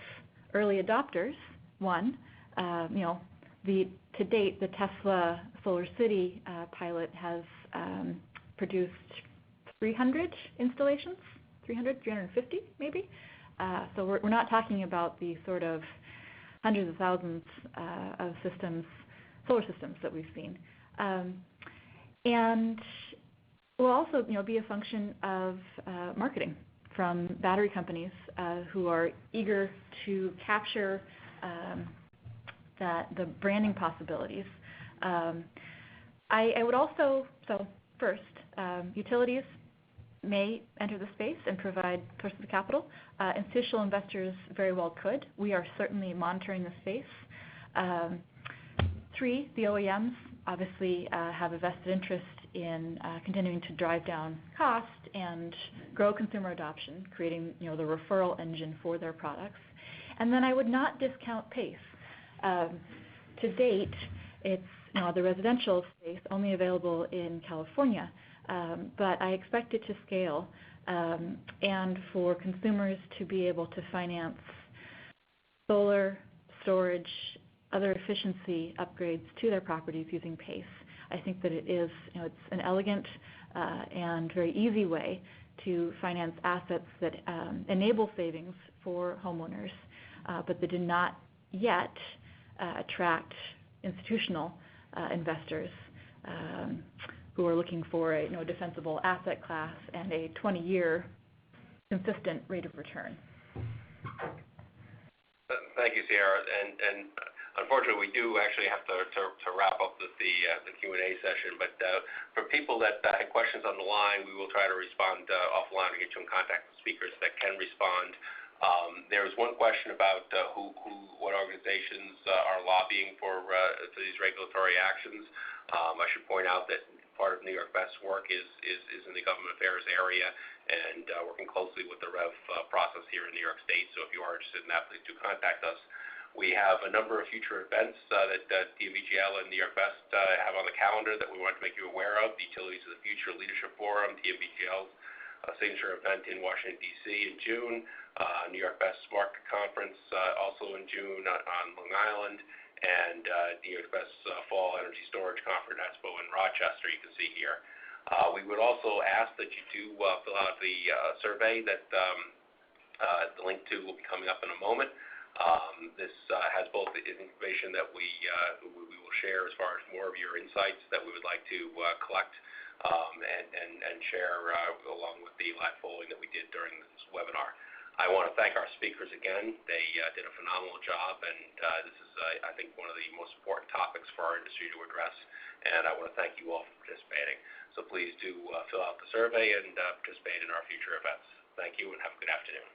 early adopters. One, to date, the Tesla Solar City pilot has produced 300 installations, 350 maybe. So we're not talking about the sort of hundreds of thousands of solar systems that we've seen. And will also be a function of marketing from battery companies who are eager to capture the branding possibilities. I would also, first, utilities may enter the space and provide sources of capital. Institutional investors very well could. We are certainly monitoring the space. Three, the OEMs obviously have a vested interest in continuing to drive down cost and grow consumer adoption, creating the referral engine for their products. And then I would not discount PACE. To date, it's the residential space only available in California, but I expect it to scale and for consumers to be able to finance solar, storage, other efficiency upgrades to their properties using PACE. I think that it is, it's an elegant and very easy way to finance assets that enable savings for homeowners, but that do not yet attract institutional investors who are looking for a defensible asset class and a 20-year consistent rate of return. Thank you, Sierra. And unfortunately, we do actually have to wrap up the Q&A session. But for people that had questions on the line, we will try to respond offline and get you in contact with speakers that can respond. There was one question about what organizations are lobbying for these regulatory actions. I should point out that part of New York Best's work is in the government affairs area and working closely with the REV process here in New York State. So if you are interested in that, please do contact us. We have a number of future events that TMBGL and New York Best have on the calendar that we want to make you aware of. The Utilities of the Future Leadership Forum, TMBGL's signature event in Washington, D.C. in June, New York Best Market Conference also in June on Long Island, and New York Best Fall Energy Storage Conference Expo in Rochester, you can see here. We would also ask that you do fill out the survey that the link to will be coming up in a moment. This has both the information that we will share as far as more of your insights that we would like to collect and share along with the live polling that we did during this webinar. I want to thank our speakers again. They did a phenomenal job, and this is, I think, one of the most important topics for our industry to address, and I want to thank you all for participating. So please do fill out the survey and participate in our future events. Thank you, and have a good afternoon.